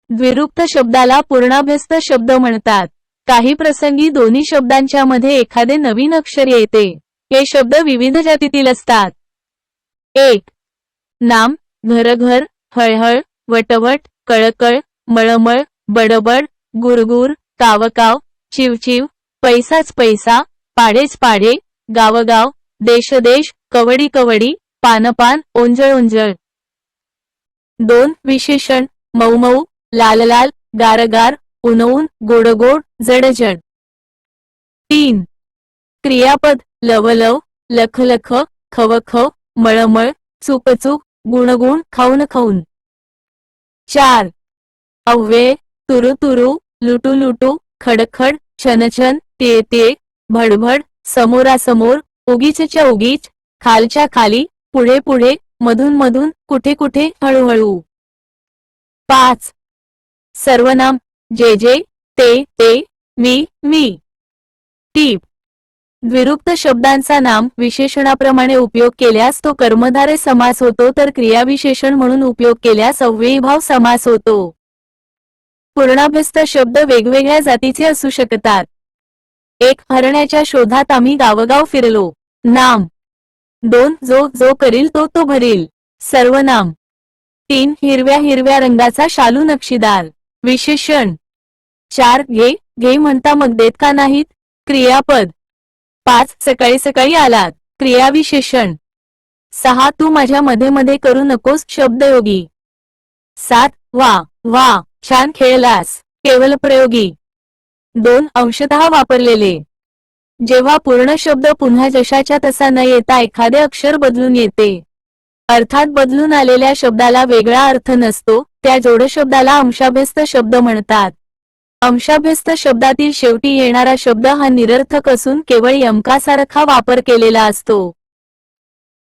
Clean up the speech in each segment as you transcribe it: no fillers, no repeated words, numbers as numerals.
द्विरूक्त शब्दाला पूर्णाभ्यस्त शब्द म्हणतात. काही प्रसंगी दोन्ही शब्दांच्या मध्ये एखादे नवीन अक्षर येते. हे शब्द विविध जातीतील असतात. 1. नाम, घरघर, हळहळ, वटवट, कळकळ, मळमळ, बडबड, गुरगुर, कावकाव, चिवचिव, पैसाच पैसा, पाडेच पाडे, गावगाव, देशदेश, कवडी कवडी, पानपान, ओंजळ ओंजळ. 2. विशेषण, मऊमऊ, लाललाल, गारगार, उनऊन, गोडगोड, जडजड. 3. क्रियापद, लवलव, लखलख, खवख, मळमळ, चुकचुक, गुणगुण, खाऊन खाऊन. 4. अव्यय, तुरुतुरु, लुटुलुटू, खडखड, छनछन, तिळतिळ, भडभड, समोरासमोर, उगीचच्या उगीच, खालच्या खाली, पुढे पुढे, मधून मधून, कुठे कुठे, हळूहळू. 5. सर्वनाम, जे जे, ते, मी, मी. टीप: द्विरूक्त शब्दांचा नाम विशेषणाप्रमाणे उपयोग केल्यास तो कर्मधारय समास होतो, तर क्रियाविशेषण म्हणून उपयोग केल्यास अव्ययीभाव समास होतो. पूर्णाभ्यस्त शब्द वेगवेगळ्या जातीचे असू शकतात. 1. हरण्याच्या शोधात आम्ही गावगाव फिरलो. नाम. 2. जो जो करील तो तो भरील. सर्वनाम. 3. हिरव्या हिरव्या रंगाचा शालू नक्षीदार. विशेषण. 4. घे घे म्हणता मग देत का नाहीत. क्रियापद. 5. सकाळी सकाळी आलात. क्रियाविशेषण. 6. तू माझ्या मध्ये मध्ये करू नकोस. शब्दयोगी. 7. वा वा छान खेळलास. केवल प्रयोगी. 2. अंशतः वापरलेले. जेव्हा पूर्ण शब्द पुन्हा जशाच्या तसा न येता एखादे अक्षर बदलून येते. अर्थात बदलून आलेल्या शब्दाला वेगळा अर्थ नसतो, त्या जोडशब्दाला अंशाभ्यस्त शब्द म्हणतात. अंशाभ्यस्त शब्दातील शेवटी येणारा शब्द हा निरर्थक असून केवळ यमकासारखा वापर केलेला असतो.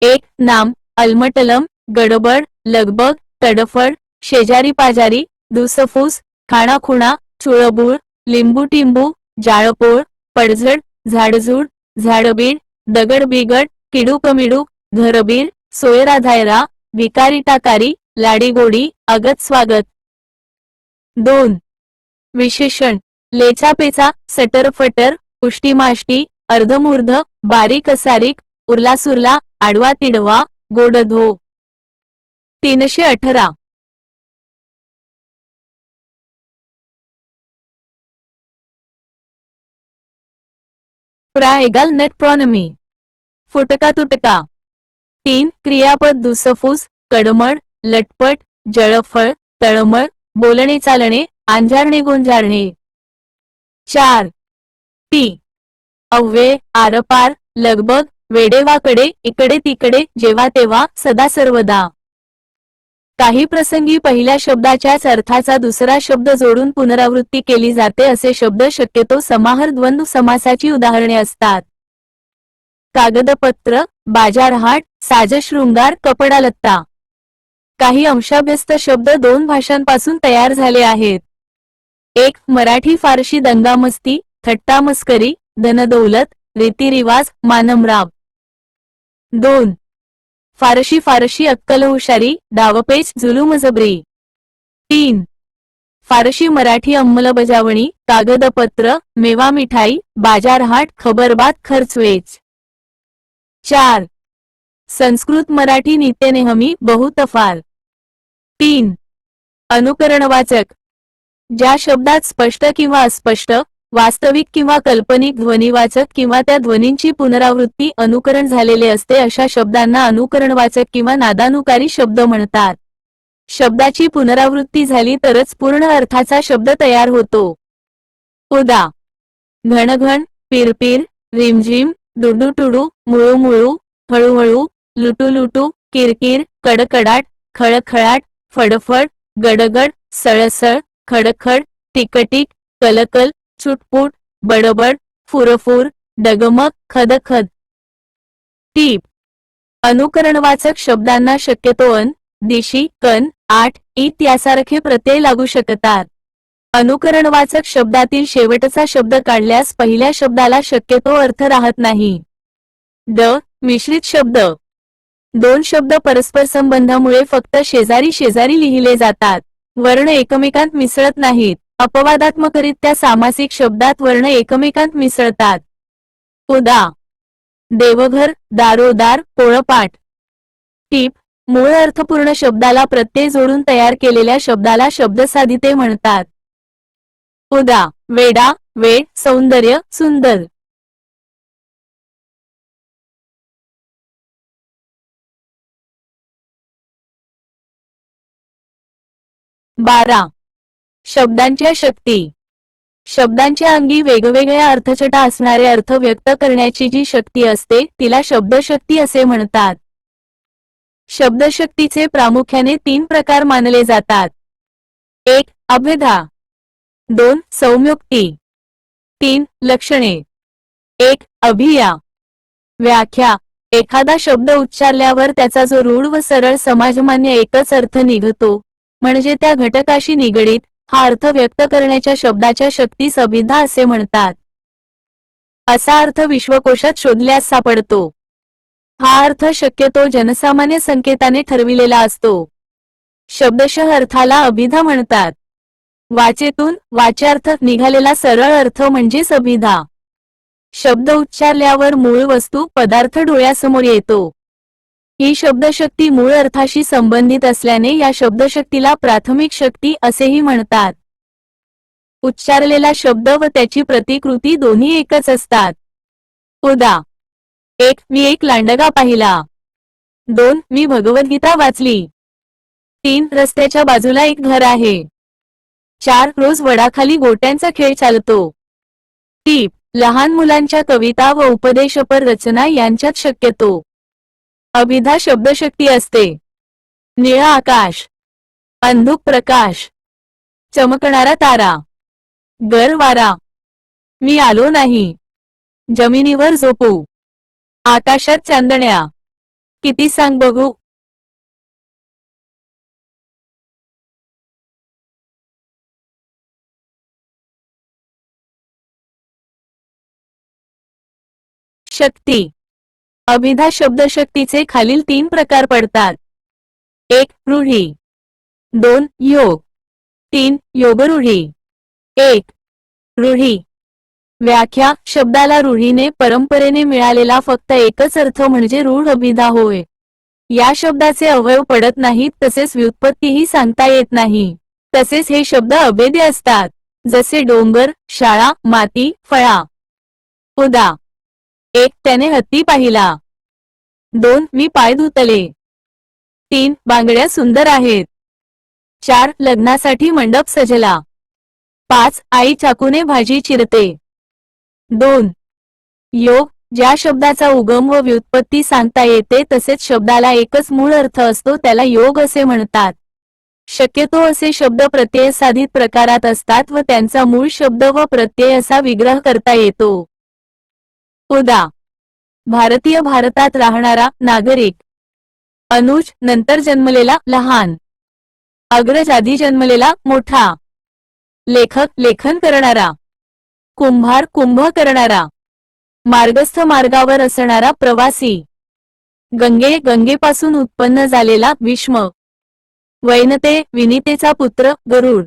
1. नाम, अलमटलम, गडबड, लगबग, तडफड, शेजारी पाजारी, दुसफूस, खाणाखुणा, चुळबुळ, लिंबूटिंबू, जाळपोळ, पडझड, झाडझूड, झाडबीड, दगडबिगड, किडूकमिडूक, घरबीर, सोयराधायरा, भिकारी टाकारी, लाडीगोडी, अगत स्वागत. 2. विशेषण. लेचापेचा, सटरफटर, उष्टीमाष्टी, अर्धमूर्ध, बारीक असारीक, उरलासुरला, आडवा तिडवा, गोडधो. 318. प्राएगाल नेट प्रॉनमी. फुटका तुटका. 3. क्रियापद दुसफूस, कडमड, लटपट, जळफळ, तळमळ, बोलणे चालणे, आंजारणे गोंजारणे. 4. ती. अव्यय, आरपार, लगबग, वेडेवाकडे, इकडे तिकडे, जेव्हा तेव्हा, सदा सर्वदा. काही प्रसंगी पहिल्या शब्दाच्याच अर्थाचा दुसरा शब्द जोडून पुनरावृत्ती केली जाते. असे शब्द शक्यतो समाहार द्वंद्व समासाची उदाहरणे असतात. कागदपत्र, बाजारहाट, साजशृंगार, कपडालत्ता. काही अंशाभ्यस्त शब्द दोन भाषांपासून तयार झाले आहेत. 1. मराठी फारशी दंगामस्ती, थट्टामस्करी, धनदौलत, रीतिरिवाज, मानमराव. 2. फारशी फारशी अक्कलहुशारी, डावपेच, जुलूमजबरी. 3. फारशी मराठी अंमलबजावणी, कागदपत्र, मेवा मिठाई, बाजारहाट, खबरबात, खर्चवेच. 4. संस्कृत मराठी नित्यनेहमी, बहुतफार. 3. अनुकरणवाचक. ज्या शब्दात स्पष्ट किंवा अस्पष्ट, वास्तविक किंवा काल्पनिक ध्वनिवाचक किंवा त्या ध्वनींची पुनरावृत्ती अनुकरण झालेले असते अशा शब्दांना अनुकरणवाचक किंवा नादानुकारी शब्द म्हणतात. शब्दाची पुनरावृत्ती झाली तरच पूर्ण अर्थाचा शब्द तयार होतो. उदा. घणघण, पिरपिर, रिमझिम, डुडुटुडू, मुळूमुळू, हळूहळू, लुटुलुटू, किरकिर, कडकडाट, खळखळाट, फडफड, गडगड, सळसळ, खडखड, टिकटिक, कलकल, चुटपुट, बडबड, फुरफुर, डगमग, खदखद. टीप. अनुकरणवाचक शब्दांना शक्यतो अन, दिशी, कन, आठ, ईत यासारखे प्रत्यय लागू शकतात. अनुकरणवाचक शब्दातील शेवटचा शब्द काढल्यास पहिल्या शब्दाला शक्यतो अर्थ राहत नाही. ड. मिश्रित शब्द. दोन शब्द परस्पर संबंधामुळे फक्त शेजारी शेजारी लिहिले जातात. वर्ण एकमेकांत मिसळत नाहीत. अपवादात्मकरित्या सामासिक शब्दात वर्ण एकमेकांत मिसळतात. उदा. देवघर, दारोदार, पोळपाट. टीप: मूळ अर्थपूर्ण शब्दाला प्रत्यय जोडून तयार केलेल्या शब्दाला शब्दसाधिते म्हणतात. उदा. वेडा, वेड, सौंदर्य, सुंदर. 12. शब्दांच्या शक्ती. शब्दांच्या अंगी वेगवेगळ्या अर्थछटा असणारे अर्थ व्यक्त करण्याची जी शक्ती असते तिला शब्दशक्ती असे म्हणतात. शब्दशक्तीचे प्रामुख्याने 3 प्रकार मानले जातात. 1. अभेदा. 2. सौम्योक्ती. 3. लक्षणे. 1. अभिया. व्याख्या. एखादा शब्द उच्चारल्यावर त्याचा जो रूढ व सरळ समाजमान्य एकच अर्थ निघतो, म्हणजे त्या घटकाशी निगडीत हा अर्थ व्यक्त करण्याच्या शब्दाच्या शक्तीस अभिधा असे म्हणतात. असा अर्थ विश्वकोशात शोधल्यास सापडतो. हा अर्थ शक्यतो जनसामान्य संकेताने ठरविलेला असतो. शब्दशः अर्थाला अभिधा म्हणतात. वाचेतून वाच्यार्थ निघालेला सरळ अर्थ म्हणजेच अभिधा. शब्द उच्चारल्यावर मूळ वस्तू पदार्थ डोळ्यासमोर येतो. ही शब्दशक्ती मूळ अर्थाशी संबंधित असल्याने या शब्दशक्तीला प्राथमिक शक्ती असेही म्हणतात. उच्चारलेला शब्द व त्याची प्रतिकृती दोन्ही एकच असतात. उदा. 1. मी एक लांडगा पाहिला. 2. मी भगवद्गीता वाचली. 3. रस्त्याच्या बाजूला एक घर आहे. 4. रोज वडाखाली गोट्यांचा खेळ चालतो. टीप: लहान मुलांच्या कविता व उपदेशपर रचना यांच्यात शक्यतो अभिधा शब्दशक्ती असते. निळा आकाश, अंधुक प्रकाश, चमकणारा तारा, गार वारा, मी आलो नाही, जमिनीवर झोपू, आकाशात चांदण्या, किती सांग बघू. शक्ती. अभिधा शब्दशक्तीचे खालील 3 प्रकार पडतात. 1. रूढी. 2. योग. 3. योगरूढी. 1. रूढी. व्याख्या. शब्दाला रूढीने परंपरेने मिळालेला फक्त एकच अर्थ म्हणजे रूढ अभिधा होय. या शब्दाचे अवयव पडत नाहीत, तसेच व्युत्पत्तीही सांगता येत नाही. तसेच हे शब्द अभेद्य असतात, जसे डोंगर, शाळा, माती, फळा. उदा. 1. त्याने हत्ती पाहिला. 2. मी पाय धुतले. 3. बांगड्या सुंदर आहेत. 4. लग्नासाठी मंडप सजला. 5. आई चाकूने भाजी चिरते. 2. योग. ज्या शब्दाचा उगम व व्युत्पत्ती सांगता येते तसेच शब्दाला एकच मूळ अर्थ असतो त्याला योग असे म्हणतात. शक्यतो असे शब्द प्रत्ययसाधित प्रकारात असतात व त्यांचा मूळ शब्द व प्रत्यय असा विग्रह करता येतो. उदा. भारतीय, भारतात राहणारा नागरिक. अनुज, नंतर जन्मलेला लहान. अग्रज, आधी जन्मलेला मोठा. लेखक, लेखन करणारा. कुंभार, कुंभ करणारा. मार्गस्थ, मार्गावर असणारा प्रवासी. गंगे, गंगेपासून उत्पन्न झालेला भीष्म. वैनते, विनीतेचा पुत्र गरुड.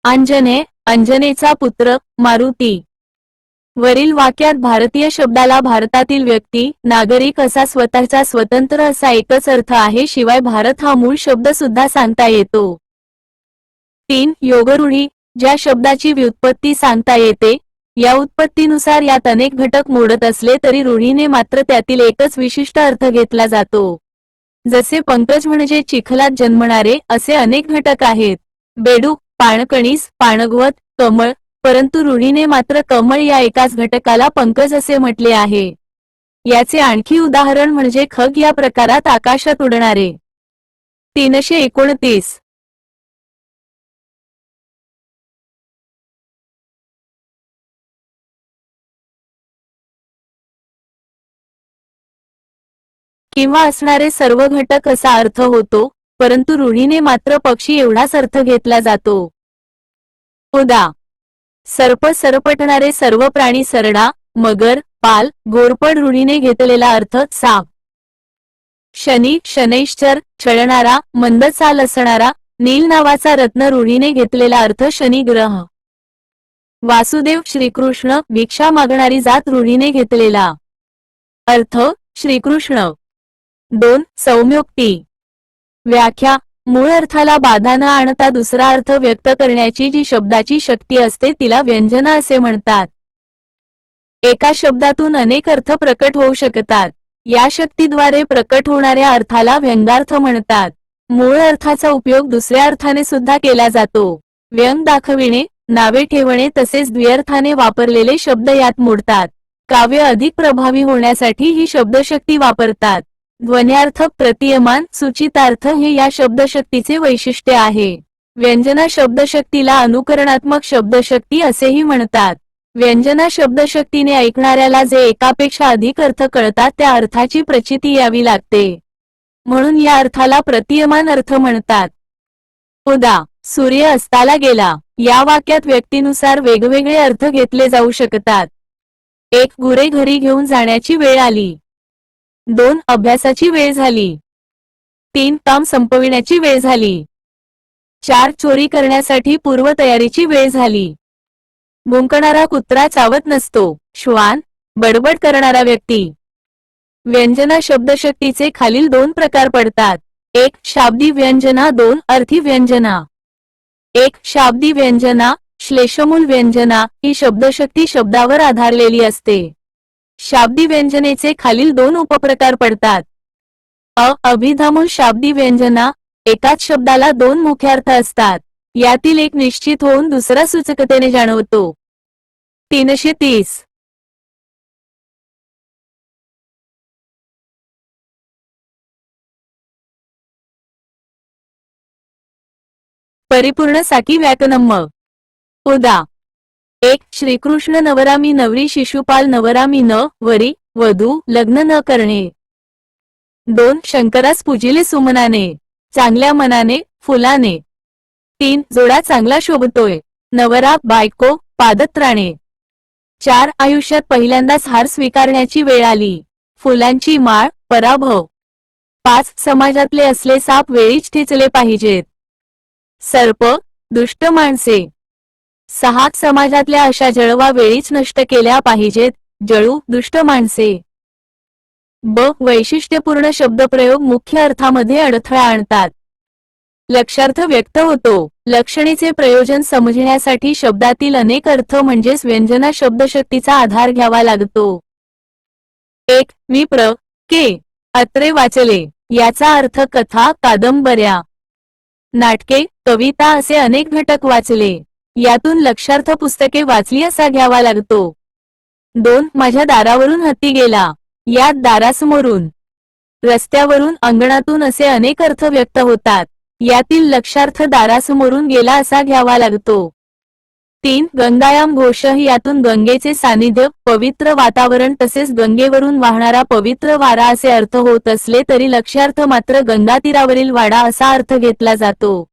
अंजने, अंजनेचा पुत्र मारुती. वरील वाक्यात भारतीय शब्दाला भारतातील व्यक्ती, नागरिक असा स्वतःचा स्वतंत्र असा एकच अर्थ आहे, शिवाय भारत हा मूळ शब्द सुद्धा सांगता येतो. 3. योगरूढी. ज्या शब्दाची व्युत्पत्ती सांगता येते, या उत्पत्तीनुसार यात अनेक घटक मोडत असले तरी रूढीने मात्र त्यातील एकच विशिष्ट अर्थ घेतला जातो. जसे पंकज म्हणजे चिखलात जन्मणारे, असे अनेक घटक आहेत. बेडूक, पाणकणीस, पाणगवत, कमळ, परंतु रूढीने मात्र कमळ या एकाच घटकाला पंकज असे म्हटले आहे. याचे आणखी उदाहरण म्हणजे खग या प्रकारात आकाशात उडणारे. 329. किंवा असणारे सर्व घटक असा अर्थ होतो, परंतु रूढीने मात्र पक्षी एवढाच अर्थ घेतला जातो. उदा. सर्प, सरपटणारे सर्व प्राणी सरडा. मगर, पाल, घोरपड रूढीने घेतलेला अर्थ साप. शनी, शनैश्चर, छळणारा, मंद चाल असणारा, नील नावाचा रत्न रूढीने घेतलेला अर्थ शनी ग्रह. वासुदेव श्रीकृष्ण भिक्षा मागणारी जात रूढीने घेतलेला अर्थ श्रीकृष्ण. 2 सौम्योक्ती. व्याख्या. मूळ अर्थाला बाधा न आणता दुसरा अर्थ व्यक्त करण्याची जी शब्दाची शक्ती असते तिला व्यंजना असे म्हणतात. एका शब्दातून अनेक अर्थ प्रकट होऊ शकतात. या शक्तीद्वारे प्रकट होणाऱ्या अर्थाला व्यंगार्थ म्हणतात. मूळ अर्थाचा उपयोग दुसऱ्या अर्थाने सुद्धा केला जातो. व्यंग दाखविणे, नावे ठेवणे तसेच द्व्यर्थाने वापरलेले शब्द यात मोडतात. काव्य अधिक प्रभावी होण्यासाठी ही शब्दशक्ती वापरतात. ध्वन्यार्थक, प्रतीयमान, सूचितार्थ हे या शब्दशक्तीचे वैशिष्ट्य आहे. व्यंजना शब्दशक्तीला अनुकरणात्मक शब्दशक्ती असेही म्हणतात. व्यंजना शब्दशक्तीने ऐकणाऱ्याला जे एकापेक्षा अधिक अर्थ कळतात त्या अर्थाची प्रचिती यावी लागते. म्हणून या अर्थाला प्रतीयमान अर्थ म्हणतात. उदा. सूर्य अस्ताला गेला. या वाक्यात व्यक्तीनुसार वेगवेगळे अर्थ घेतले जाऊ शकतात. 1 गुरे घरी घेऊन जाण्याची वेळ आली. 2 अभ्यासाची वेळ झाली. 3 काम संपविण्याची वेळ झाली. 4 चोरी करण्यासाठी पूर्वतयारीची वेळ झाली. भुंकणारा कुत्रा चावत नसतो. श्वान, बडबड करणारा व्यक्ती. व्यंजना शब्दशक्तीचे खालील 2 प्रकार पडतात. 1 शाब्दी व्यंजना, 2 अर्थी व्यंजना. 1 शाब्दी व्यंजना. श्लेषमूल व्यंजना ही शब्दशक्ती शब्दावर आधारलेली असते. शाब्दी व्यंजनेचे खालील 2 उपप्रकार पडतात. अभिधामूल शाब्दी व्यंजना. एकाच शब्दाला 2 मुख्यार्थ असतात. यातील एक निश्चित होऊन दुसरा सूचकतेने जाणवतो. 330. परिपूर्ण साकी व्याकनम्म. उदा. 1 श्रीकृष्ण नवरामी नवरी शिशुपाल नवरामी न वरी वधू लग्न न करणे. 2 शंकरास पूजिले सुमनाने, चांगल्या मनाने, फुलाने. 3 जोडा चांगला शोभतोय. नवरा, बायको, पादत्राणे. 4 आयुष्यात पहिल्यांदाच हार स्वीकारण्याची वेळ आली. फुलांची माळ, पराभव. 5 समाजातले असले साप वेळीच ठेचले पाहिजेत. सर्प, दुष्ट माणसे. 6 समाजातल्या अशा जळवा वेळीच नष्ट केल्या पाहिजेत. जळू, दुष्ट माणसे. वैशिष्ट्यपूर्ण शब्दप्रयोग मुख्य अर्थामध्ये अडथळा आणतात. लक्षार्थ व्यक्त होतो. लक्षणेचे प्रयोजन समजण्यासाठी शब्दातील अनेक अर्थ म्हणजेच व्यंजना शब्दशक्तीचा आधार घ्यावा लागतो. 1 मी के. अत्रे वाचले. याचा अर्थ कथा, कादंबऱ्या, नाटके, कविता असे अनेक घटक वाचले. यातून लक्षार्थ पुस्तके वाचली असा घ्यावा लागतो. 2 माझ्या दारावरून हत्ती गेला. यात दारासमोरून, रस्त्यावरून, अंगणातून असे अनेक अर्थ व्यक्त होतात. यातील लक्षार्थ दारासमोरून गेला असा घ्यावा लागतो. 3 गंगायाम घोष यातून गंगेचे सानिध्य, पवित्र वातावरण तसेच गंगेवरून वाहणारा पवित्र वारा असे अर्थ होत असले तरी लक्ष्यार्थ मात्र गंगातीरावरील वाडा असा अर्थ घेतला जातो.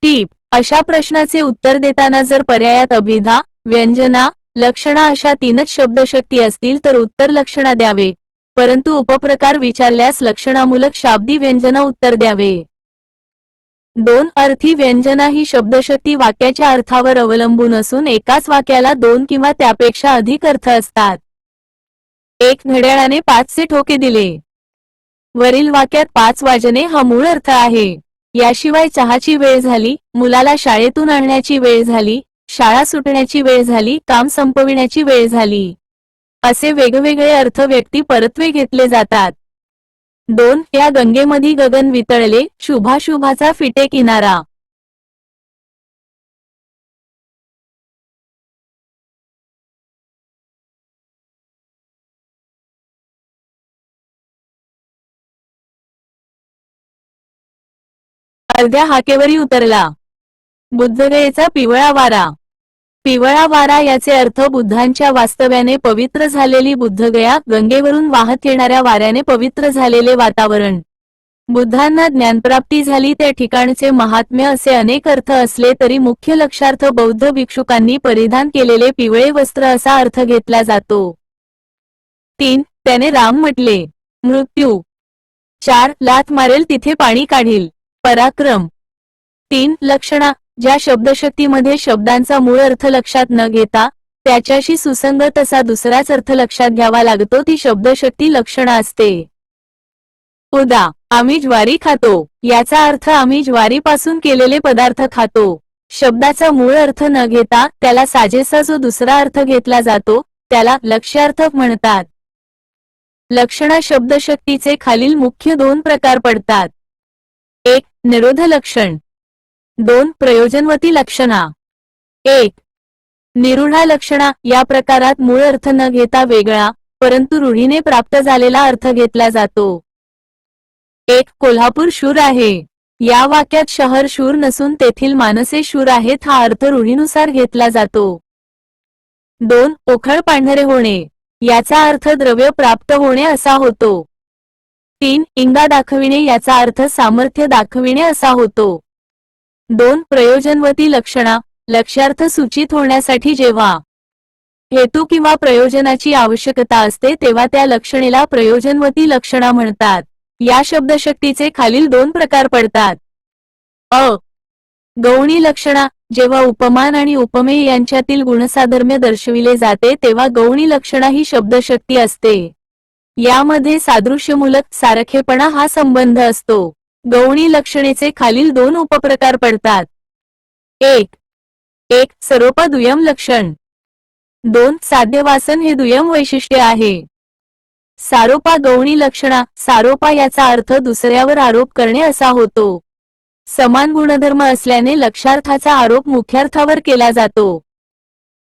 टीप. अशा प्रश्नाचे उत्तर देताना जर पर्यायात अभिधा, व्यंजना, लक्षणा अशा 3च शब्दशक्ती असतील तर उत्तर लक्षणा द्यावे, परंतु उपप्रकार विचारल्यास लक्षणामूलक शाब्दी व्यंजना उत्तर द्यावे. 2 अर्थी व्यंजना ही शब्दशक्ती वाक्याच्या अर्थावर अवलंबून असून एकाच वाक्याला 2 किंवा त्यापेक्षा अधिक अर्थ असतात. 1 घड्याळाने 5चे ठोके दिले. वरील वाक्यात 5 वाजणे हा मूळ अर्थ आहे. याशिवाय चहाची वेळ झाली, मुलाला शाळेतून आणण्याची वेळ झाली, शाळा सुटण्याची वेळ झाली, काम संपविण्याची वेळ झाली असे वेगवेगळे अर्थ व्यक्ती परत्वे घेतले जातात. 2 या गंगेमधी गगन वितळले, शुभाशुभाचा फिटे किनारा. अर्ध्या हाकेवरी उतरला. बुद्धगयेचा पिवळा वारा. पिवळा वारा याचे अर्थ बुद्धांच्या वास्तव्याने पवित्र झालेली बुद्धगया, गंगेवरून वाहत येणाऱ्या वाऱ्याने पवित्र झालेले वातावरण. बुद्धांना ज्ञानप्राप्ती झाली त्या ठिकाणचे महात्म्य असे अनेक अर्थ असले तरी मुख्य लक्षार्थ बौद्ध भिक्षुकांनी परिधान केलेले पिवळे वस्त्र असा अर्थ घेतला जातो. 3 त्याने राम म्हटले. मृत्यू. 4 लाथ मारेल तिथे पाणी काढील. पराक्रम. 3 लक्षणा, ज्या शब्दशक्तीमध्ये शब्दांचा मूळ अर्थ लक्षात न घेता त्याच्याशी सुसंगत असा दुसराच अर्थ लक्षात घ्यावा लागतो ती शब्दशक्ती लक्षणा असते. उदा. आम्ही ज्वारी खातो, याचा अर्थ आम्ही ज्वारीपासून केलेले पदार्थ खातो. शब्दाचा मूळ अर्थ न घेता त्याला साजेसा जो दुसरा अर्थ घेतला जातो त्याला लक्ष्यार्थ म्हणतात. लक्षणा शब्दशक्तीचे खालील मुख्य 2 प्रकार पडतात. 1. निरोध लक्षण. 2. प्रयोजनवती लक्षणा. 1. निरूढा लक्षणा. या प्रकारात मूळ अर्थ न घेता वेगळा परंतु रूढीने प्राप्त झालेला अर्थ घेतला जातो. 1. कोल्हापूर शूर आहे. या वाक्यात शहर शूर नसून तेथील माणसे शूर आहेत हा अर्थ रूढीनुसार घेतला जातो. 2. ओखळ पांढरे होणे. याचा अर्थ द्रव्य प्राप्त होणे असा होतो. 3. इंगा दाखविणे. याचा अर्थ सामर्थ्य दाखविणे असा होतो. 2. प्रयोजनवती लक्षणा. लक्ष्यार्थ सूचित होण्यासाठी जेव्हा हेतू किंवा प्रयोजनाची आवश्यकता असते तेव्हा त्या लक्षणेला प्रयोजनवती लक्षणा म्हणतात. या शब्दशक्तीचे खालील 2 प्रकार पडतात. अ. गौणी लक्षणा. जेव्हा उपमान आणि उपमेय यांच्यातील गुणसाधर्म्य दर्शविले जाते तेव्हा गौणी लक्षणा ही शब्दशक्ती असते. यामध्ये सादृश्यमूलक सारखेपणा हा संबंध असतो. गौणी लक्षणेचे खालील 2 उपप्रकार पडतात. 1. सरोपा दुय्यम लक्षण. 2. साध्यवासन हे दुय्यम वैशिष्ट्य आहे. सारोपा गौणी लक्षणा. सारोपा याचा अर्थ दुसऱ्यावर आरोप करणे असा होतो. समान गुणधर्म असल्याने लक्षार्थाचा आरोप मुख्यार्थावर केला जातो.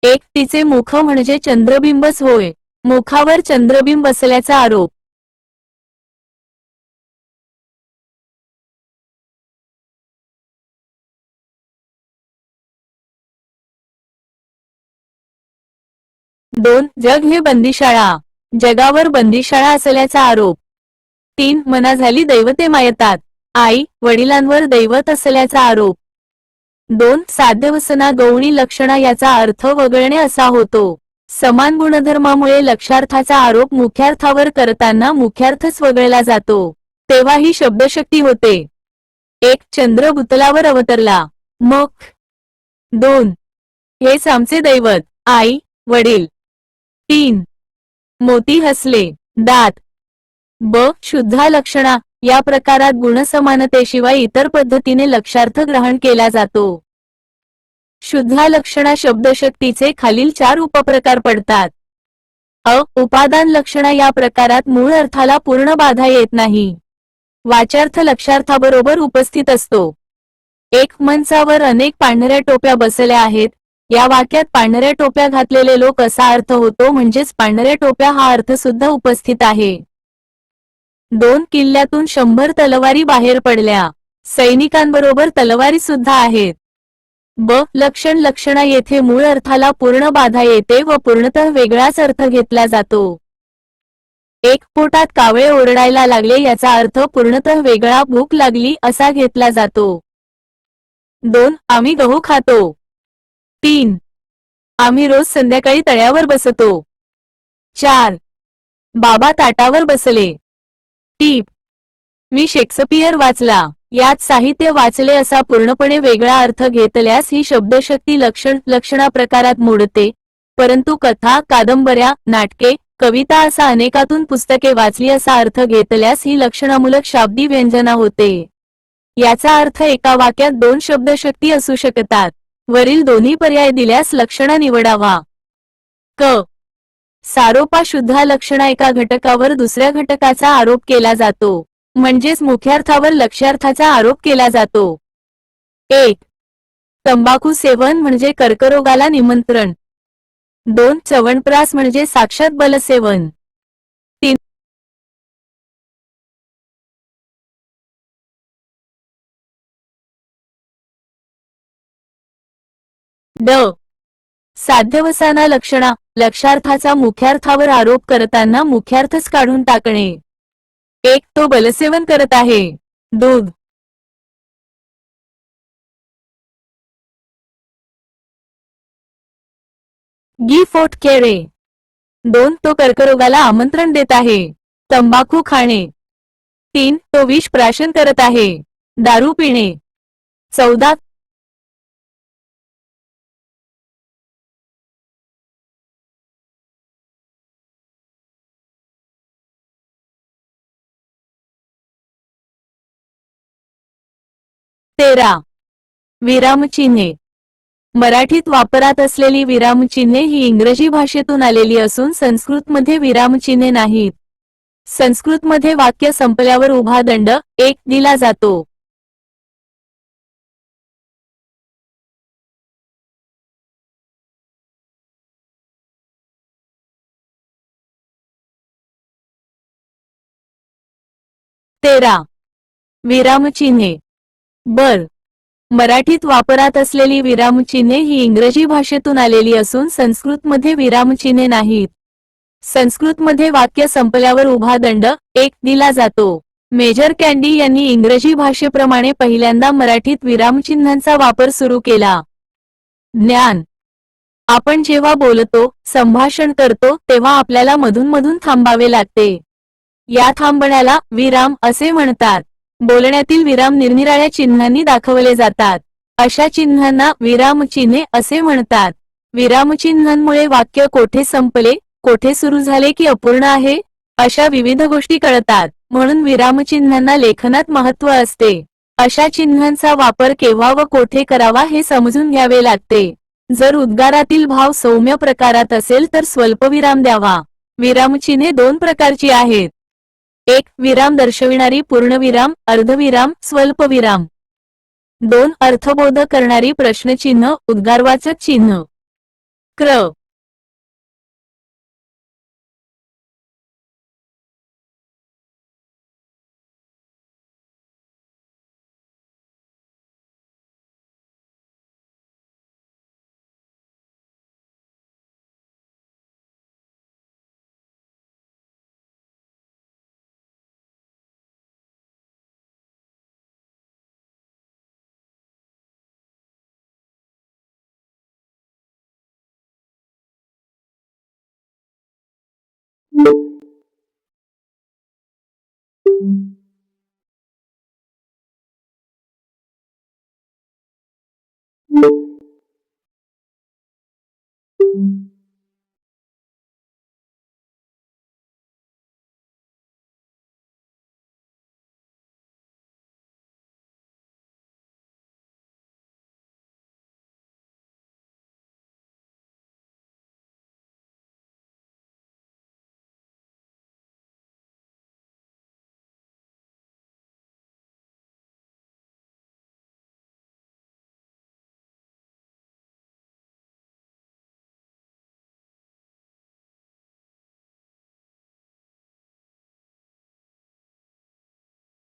1. तिचे मुख म्हणजे चंद्रबिंबच होय. मुखावर चंद्रबिंब असल्याचा आरोप. 2. जग हे बंदिशाळा. जगावर बंदिशाळा असल्याचा आरोप. 3. मना झाली दैवते मायतात. आई वडिलांवर दैवत असल्याचा आरोप. 2. साध्यवसना गौणी लक्षणा. याचा अर्थ वगळणे असा होतो. समान गुणधर्मामुळे लक्षार्थाचा आरोप मुख्यार्थावर करताना मुख्यार्थच वगळला जातो तेव्हा ही शब्दशक्ती होते. 1. चंद्र भूतलावर अवतरला. मुख. 2. हेच आमचे दैवत. आई वडील. 3. मोती हसले. दात. ब. शुद्धा लक्षणा. या प्रकारात गुणसमानतेशिवाय इतर पद्धतीने लक्षार्थ ग्रहण केला जातो. शुद्धा लक्षणा शब्दशक्तीचे खालील 4 उपप्रकार पडतात. अ. उपादान लक्षणा. या प्रकारात मूळ अर्थाला पूर्ण बाधा येत नाही. वाचार्थ लक्षार्थाबरोबर उपस्थित असतो. 1. मंचावर अनेक पांढऱ्या टोप्या बसल्या आहेत. या वाक्यात पांढऱ्या टोप्या घातलेले लोक असा अर्थ होतो म्हणजेच पांढऱ्या टोप्या हा अर्थ सुद्धा उपस्थित आहे. 2. किल्ल्यातून 100 तलवारी बाहेर पडल्या. सैनिकांबरोबर तलवारी सुद्धा आहेत. ब. लक्षण लक्षणा. येथे मूळ अर्थाला पूर्ण बाधा येते व पूर्णतः वेगळाच अर्थ घेतला जातो. 1. पोटात कावळे ओरडायला लागले. याचा अर्थ पूर्णतः वेगळा भूक लागली असा घेतला जातो. 2. आम्ही गहू खातो. 3. आम्ही रोज संध्याकाळी तळ्यावर बसतो. 4. बाबा ताटावर बसले. टीप. मी शेक्सपियर वाचला. यात साहित्य वाचले असा पूर्णपणे वेगळा अर्थ घेतल्यास ही शब्दशक्ती लक्षणा प्रकारात मोडते. परंतु कथा कादंबऱ्या नाटके कविता असा अनेकातून पुस्तके वाचली असा अर्थ घेतल्यास ही लक्षणामूलक शाब्दी व्यंजना होते. याचा अर्थ एका वाक्यात 2 शब्दशक्ती असू शकतात. वरील दोन्ही पर्याय दिल्यास लक्षणा निवडावा. क. सारोपा शुद्धा लक्षणा. एका घटकावर दुसऱ्या घटकाचा आरोप केला जातो म्हणजेच मुख्यार्थावर लक्ष्यार्थाचा आरोप केला जातो. 1. तंबाखू सेवन म्हणजे कर्करोगाला निमंत्रण. 2. चवणप्रास म्हणजे साक्षात बलसेवन. 3. ड. साध्यवसाना लक्षणा. लक्षार्थाचा मुख्यार्थावर आरोप करताना मुख्यार्थच काढून टाकणे. 1. तो बलसेवन करत आहे. दूध. गिफ्ट ऑफ केळे. 2. तो कर्करोगाला आमंत्रण देत आहे. तंबाखू खाणे. 3. तो विष प्राशन करत आहे. दारू पिणे. 14 13 विरामचिन्हे मराठीत वापरात असलेली विरामचिन्हे ही इंग्रजी भाषेतून आलेली असून संस्कृतमध्ये विरामचिन्हे नाहीत. संस्कृतमध्ये वाक्य संपल्यावर उभा दंड 1 दिला जातो. तेरा विरामचिन्हे बर मराठीत वापरात असलेली विरामचिन्हे ही इंग्रजी भाषेतून आलेली असून संस्कृतमध्ये विरामचिन्हे नाहीत. संस्कृतमध्ये वाक्य संपल्यावर उभा दंड 1 दिला जातो. मेजर कॅन्डी यांनी इंग्रजी भाषेप्रमाणे पहिल्यांदा मराठीत विरामचिन्हांचा वापर सुरू केला. ज्ञान आपण जेव्हा बोलतो, संभाषण करतो तेव्हा आपल्याला मधून थांबावे लागते. या थांबण्याला विराम असे म्हणतात. बोलण्यातील विराम निरनिराळ्या चिन्हांनी दाखवले जातात. अशा चिन्हांना विरामचिन्हे असे म्हणतात. विरामचिन्हांमुळे वाक्य कोठे संपले, कोठे सुरू झाले की अपूर्ण आहे अशा विविध गोष्टी कळतात. म्हणून विरामचिन्हांना लेखनात महत्त्व असते. अशा चिन्हांचा वापर केव्हा व कोठे करावा हे समजून घ्यावे लागते. जर उद्गारातील भाव सौम्य प्रकारात असेल तर स्वल्पविराम द्यावा. विरामचिन्हे 2 प्रकारची आहेत. 1 विराम दर्शविणारी पूर्णविराम, अर्धविराम, स्वल्पविराम. 2 अर्थबोध करणारी प्रश्नचिन्ह, उद्गारवाचक चिन्ह. क्र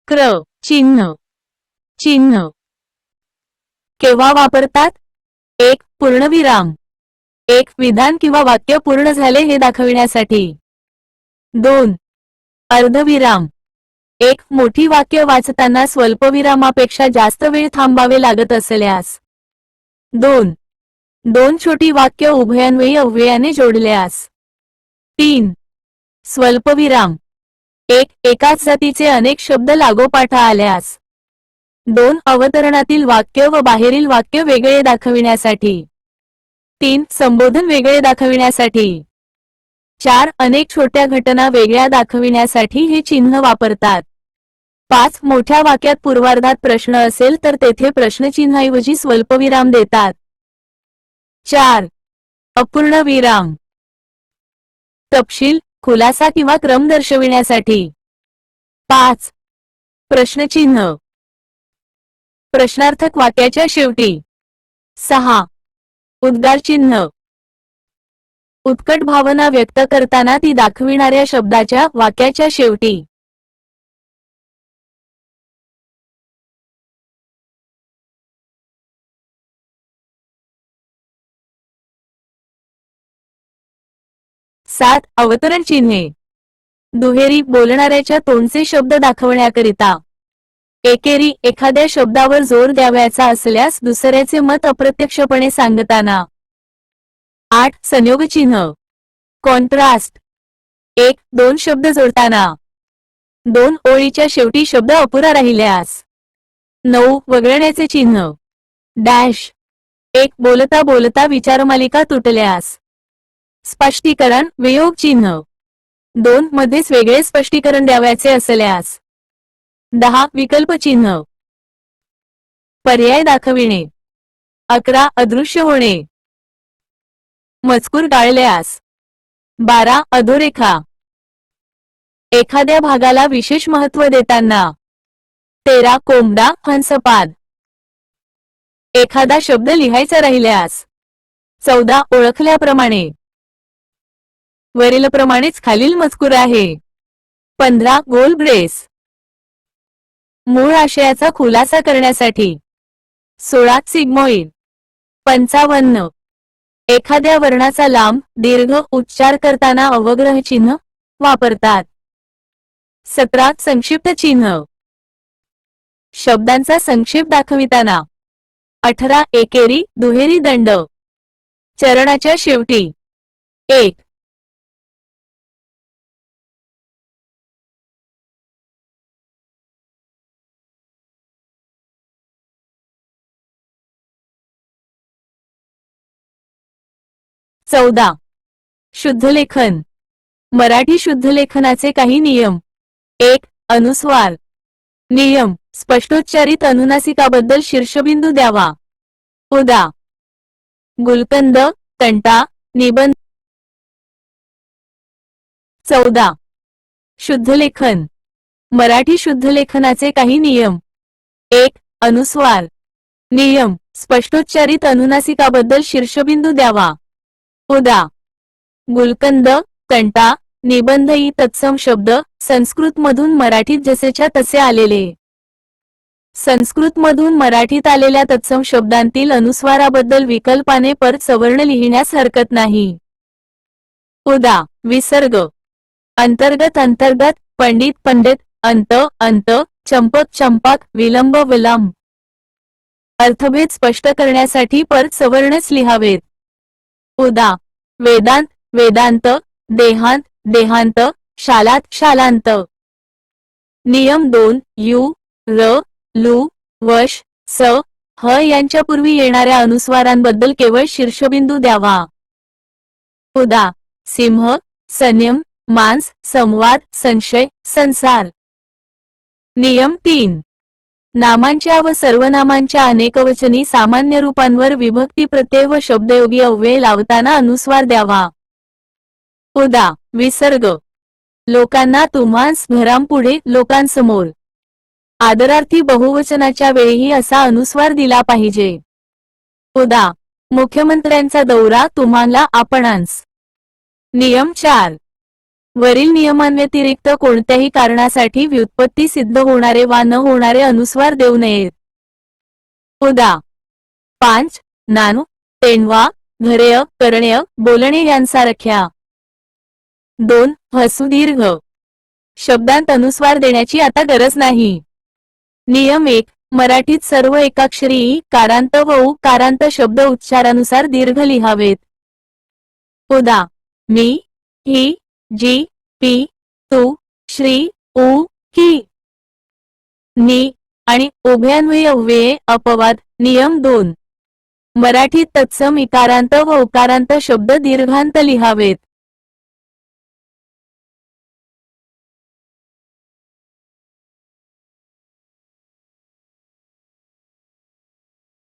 क्र चिन्ह. चिन्ह केव्हा वापरतात? 1 पूर्णविराम. 1 विधान किंवा वाक्य पूर्ण झाले हे दाखविण्यासाठी. 2 अर्धविराम. 1 मोठी वाक्य वाचताना स्वल्पविरामापेक्षा जास्त वेळ थांबावे लागत असल्यास. 2 छोटी वाक्य उभयान्वयी अव्ययाने जोडल्यास. 3 स्वल्पविराम. 1 एकाच जातीचे अनेक शब्द लागोपाठ आल्यास. 2 अवतरणातील वाक्य व बाहेरील वाक्य वेगळे दाखविण्यासाठी. 3 संबोधन वेगळे दाखविण्यासाठी. 4 अनेक छोट्या घटना वेगळ्या दाखविण्यासाठी हे चिन्ह वापरतात. 5 मोठ्या वाक्यात पूर्वार्धात प्रश्न असेल तर तेथे प्रश्नचिन्हाऐवजी स्वल्पविराम देतात. 4 अपूर्ण विराम. तपशील, खुलासा किंवा क्रम दर्शविण्यासाठी. 5 प्रश्नचिन्ह. प्रश्नार्थक वाक्याच्या शेवटी. 6 उद्गार चिन्ह. उत्कट भावना व्यक्त करताना ती दाखविणाऱ्या शब्दाच्या वाक्याच्या शेवटी. 7 अवतरण चिन्हे. दुहेरी बोलणाऱ्याच्या तोंडचे शब्द दाखवण्याकरिता. एकेरी एखाद्या शब्दावर जोर द्यावयाचा असल्यास दुसऱ्याचे मत अप्रत्यक्षपणे सांगताना. 8 संयोग चिन्ह. कॉन्ट्रास्ट. 1 2 शब्द जोडताना. 2 ओळीच्या शेवटी शब्द अपुरा राहिल्यास. 9 वगळण्याचे चिन्ह डॅश 1 बोलता बोलता विचारमालिका तुटल्यास स्पष्टीकरण वियोग चिन्ह 2 मध्येच वेगळे स्पष्टीकरण द्यावयाचे असल्यास 10 विकल्प चिन्ह पर्याय दाखविणे 11 अदृश्य होणे मजकूर टाळल्यास 12 अधोरेखा एखाद्या भागाला विशेष महत्त्व देताना 13 कोंबडा हंसपाद एखादा शब्द लिहायचा राहिल्यास 14 ओळखल्याप्रमाणे वरीलप्रमाणेच खालील मजकूर आहे 15 गोल ब्रेस मूळ आशयाचा खुलासा करण्यासाठी 16 सिग्मॉइड 55 एखाद्या वर्णाचा लांब दीर्घ उच्चार करताना अवग्रह चिन्ह वापरतात 17 संक्षिप्त चिन्ह शब्दांचा संक्षेप दाखविताना 18 एकेरी दुहेरी दंड चरणाच्या शेवटी 1 14 शुद्धलेखन मराठी शुद्धलेखनाचे काही नियम 1 अनुस्वार नियम स्पष्टोच्चारित अनुनासिकाबद्दल शीर्षबिंदू द्यावा उदा गुलकंद तंटा निबंध 14 शुद्धलेखन मराठी शुद्धलेखनाचे काही नियम 1 अनुस्वार नियम स्पष्टोच्चारित अनुनासिकाबद्दल शीर्षबिंदू द्यावा उदा गुलकंद तंटा निबंध ही तत्सम शब्द संस्कृतमधून मराठीत जसेच्या तसे आलेले संस्कृतमधून मराठीत आलेल्या तत्सम शब्दांतील अनुस्वाराबद्दल विकल्पाने परत सवर्ण लिहिण्यास हरकत नाही उदा विसर्ग अंतर्गत अंतर्गत पंडित पंडित अंत अंत चंपक चंपक विलंब विलंब अर्थभेद स्पष्ट करण्यासाठी परत सवर्णच लिहावेत उदा वेदांत वेदांत देहांत देहांत शालात शालांत नियम 2 यु र लु वश स ह यांच्या पूर्वी येणाऱ्या अनुस्वारांबद्दल केवळ शीर्षबिंदू द्यावा उदा सिंह संयम मांस संवाद संशय संसार नियम 3 नामांच्या व सर्वनामांच्या अनेकवचनी सामान्य रूपांवर विभक्ती प्रत्यय व शब्दयोगी अव्यय लावताना अनुस्वार द्यावा उदा विसर्ग लोकांना तुम्हास घरांपुढे लोकांसमोर आदरार्थी बहुवचनाच्या वेळीही असा अनुस्वार दिला पाहिजे उदा मुख्यमंत्र्यांचा दौरा तुम्हाला आपणांस नियम 4 वरील नियमांव्यतिरिक्त कोणत्याही कारणासाठी व्युत्पत्ती सिद्ध होणारे वा न होणारे अनुस्वार देऊ नयेत उदा 5 नानू तेंडवा घरेय करणेय बोलणे यांसारख्या 2 हसू दीर्घ शब्दांत अनुस्वार देण्याची आता गरज नाही नियम 1 मराठीत सर्व एकाक्षरी ई कारांत व उ कारांत शब्द उच्चारानुसार दीर्घ लिहावेत उदा मी ही जी पी तू श्री उ ही नि आणि उभयान्वयी अव्यये अपवाद नियम 2 मराठीत तत्सम इकारांत व उकारांत शब्द दीर्घांत लिहावेत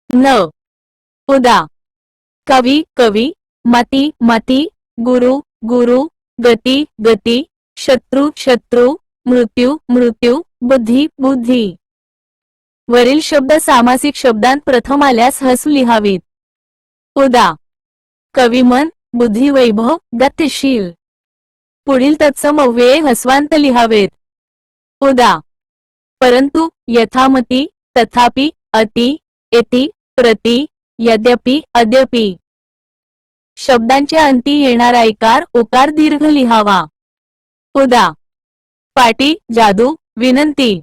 न उदा कवी कवी मती मती गुरु गुरु गती गती शत्रु शत्रु मृत्यू मृत्यू बुद्धी बुद्धी वरील शब्द सामासिक शब्दांत प्रथम आल्यास हसू लिहावीत उदा कविमन बुद्धिवैभव गतिशील पुढील तत्सम अव्यये हस्वांत लिहावेत उदा परंतु यथामती तथापि अति एति प्रति यद्यपि अद्यपि शब्दांच्या अंती येणारा इकार उकार दीर्घ लिहावा उदा पाटी जादू विनंती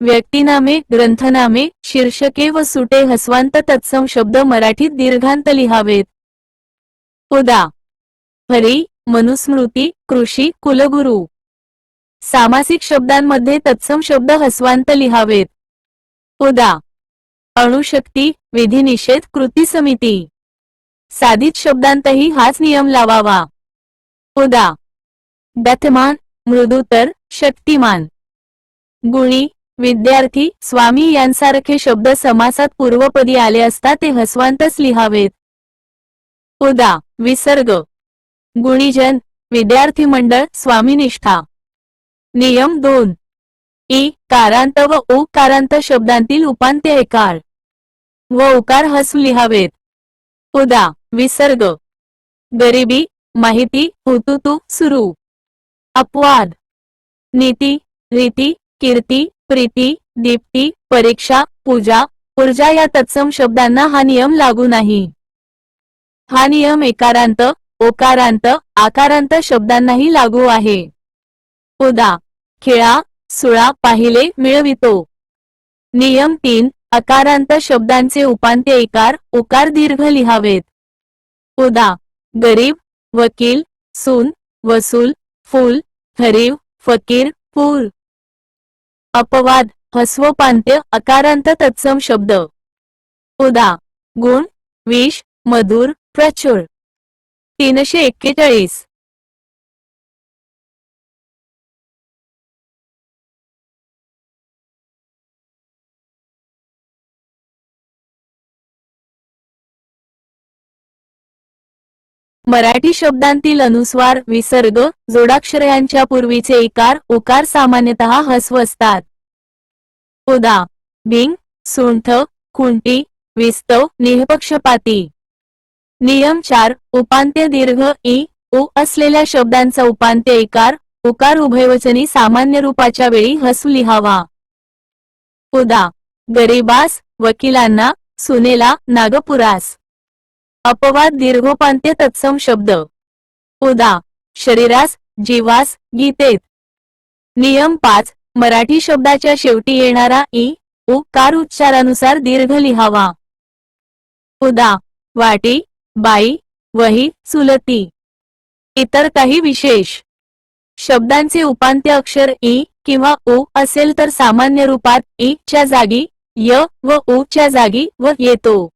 व्यक्तिनामे ग्रंथनामे शीर्षके व सुटे हस्वांत तत्सम शब्द मराठीत दीर्घांत लिहावेत उदा हरी मनुस्मृती कृषी कुलगुरू सामासिक शब्दांमध्ये तत्सम शब्द हस्वांत लिहावेत उदा. अणुशक्ती, विधिनिषेध, कृती समिती. साधित शब्दांतही हाच नियम लावावा. उदा. गतिमान, मृदुतर, शक्तिमान. गुणी, विद्यार्थी, स्वामी यांसारखे शब्द समासात पूर्वपदी आले असता ते हस्वांतच लिहावेत. उदा. विसर्ग. गुणीजन, विद्यार्थी मंडळ, स्वामीनिष्ठा. नियम 2. ई कारांत व ओ कारांत शब्दांतील उपांत्य एकार व उकार हस्व लिहावेत. उदा. विसर्ग. गरिबी, माहिती, हुतुतू, सुरू. अपवाद. नीती, रीती, कीर्ती, प्रीती, दीप्ती, परीक्षा, पूजा, ऊर्जा या तत्सम शब्दांना हा नियम लागू नाही. हा नियम एकारांत, ओकारांत, आकारांत शब्दांनाही लागू आहे. उदा. खेळा, सुळा, पाहिले, मिळवितो. नियम 3. अकारांत शब्दांचे उपांत्य एकार, उकार दीर्घ लिहावेत. उदा. गरीब, वकील, सून, वसूल, फूल, हरीव, फकीर, पूर. अपवाद. हस्वोपांत्य अकारांत तत्सम शब्द. उदा. गुण, विष, मधुर, प्रचुर. 341. मराठी शब्दांतील अनुस्वार, विसर्ग, जोडाक्षर यांच्या पूर्वीचे इकार, उकार सामान्यतः हस्व असतात. उदा. भिंग, सुंठ, खुंटी, विस्तव, निःपक्षपाती. नियम 4. उपांत्य दीर्घ ई, उ असलेल्या शब्दांचा उपांत्य इकार, उकार उभयवचनी सामान्य रूपाच्या वेळी हस्व लिहावा. उदा. गरीबास, वकिलांना, सुनेला, नागपुरास. अपवाद. दीर्घोपांत्य तत्सम शब्द. उदा. शरीरास, जीवास, गीतेत. नियम 5. मराठी शब्दाच्या शेवटी येणारा ई, उ कार उच्चारानुसार दीर्घ लिहावा. उदा. वाटी, बाई, वही, चुलती. इतर काही विशेष शब्दांचे उपांत्य अक्षर ई किंवा उ असेल तर सामान्य रूपात ई च्या जागी य व उ च्या जागी व येतो.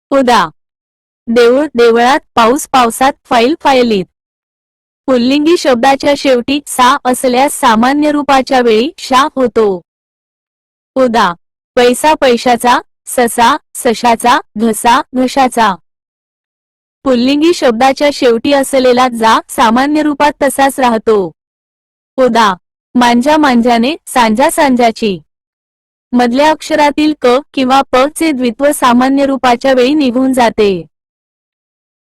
उदा. देऊळ, देवळात, पाऊस, पावसात, फाईल, फायलीत. पुल्लिंगी शब्दाच्या शेवटी सा असल्यास सामान्य रूपाच्या वेळी शा होतो. उदा. पैसा, पैशाचा, ससा, सशाचा, घसा, घशाचा. पुल्लिंगी शब्दाच्या शेवटी असलेला जा सामान्य रूपात तसाच राहतो. उदा. मांजा, मांजाने, सांजा, सांजाची. मधल्या अक्षरातील क किंवा प चे द्वित्व सामान्य रूपाच्या वेळी निघून जाते.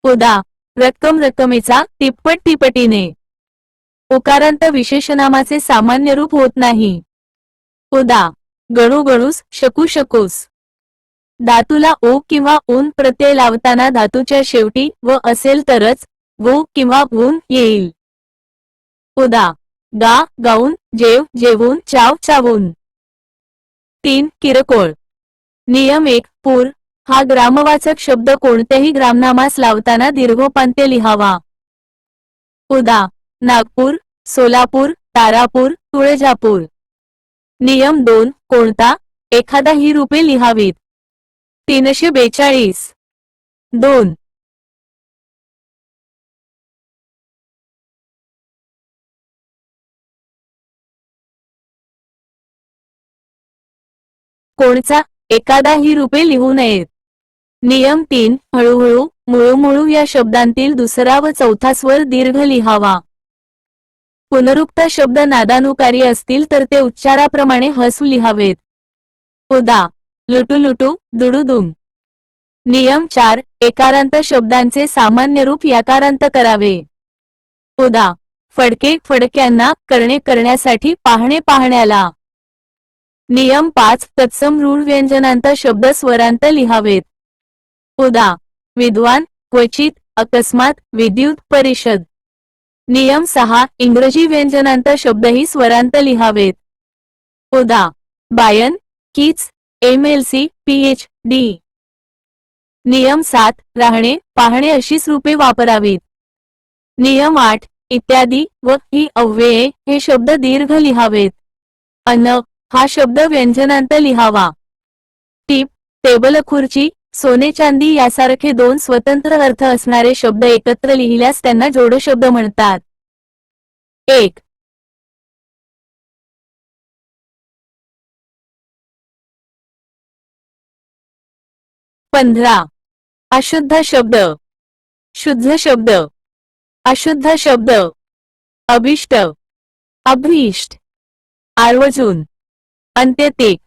उदा. रक्कम, रक्कमेचा, तिप्पट, तिपटीने. उकारांत विशेषनामाचे सामान्य रूप होत नाही. उदा. गणू, गणूस, शकू, शकूस. धातूला ओ किंवा ऊन प्रत्यय लावताना धातूच्या शेवटी व असेल तरच वो किंवा ऊन येईल. उदा. गा, गाऊन, जेव, जेवून, चाव, चावून. 3. किरकोळ. नियम 1. पूर हा ग्रामवाचक शब्द कोणत्याही ग्रामनामास लावताना दीर्घोपांत्य लिहावा. उदा. नागपूर, सोलापूर, तारापूर, तुळजापूर. नियम 2. कोणता एखादा ही रूपे लिहावीत. 342. 2. कोणचा एखादा ही रूपे लिहू नयेत. नियम 3. हळूहळू, मुळूमुळू या शब्दांतील दुसरा व चौथा स्वर दीर्घ लिहावा. पुनरुक्त शब्द नादानुकारी असतील तर ते उच्चाराप्रमाणे हस्व लिहावेत. उदा. लुटुलुटू, दुडुदुम. नियम 4. एकारांत शब्दांचे सामान्य रूप याकारांत करावे. उदा. फडके, फडक्यांना, करणे, करण्यासाठी, पाहणे, पाहण्याला. नियम 5. तत्सम ऋण व्यंजनांत शब्द स्वरांत लिहावेत. उदा. विद्वान, क्वचित, अकस्मात, विद्युत, परिषद. नियम 6. इंग्रजी व्यंजनांत शब्दही स्वरांत लिहावेत. उदा. बायन, कीच, MLC, PhD. नियम 7. राहणे, पाहणे अशीच रूपे वापरावीत. नियम 8. इत्यादी व ही अव्यये हे शब्द दीर्घ लिहावेत. अन्न, हा शब्द व्यंजनांत लिहावा. टीप: टेबल, खुर्ची, सोने चांदी यासारखे दोन स्वतंत्र अर्थ असणारे शब्द एकत्र लिहिल्यास त्यांना जोडशब्द म्हणतात. 1. 15. अशुद्ध शब्द. शुद्ध शब्द. अशुद्ध शब्द. अभिष्ट, अभीष्ट, आवर्जून, अंत्यतिक.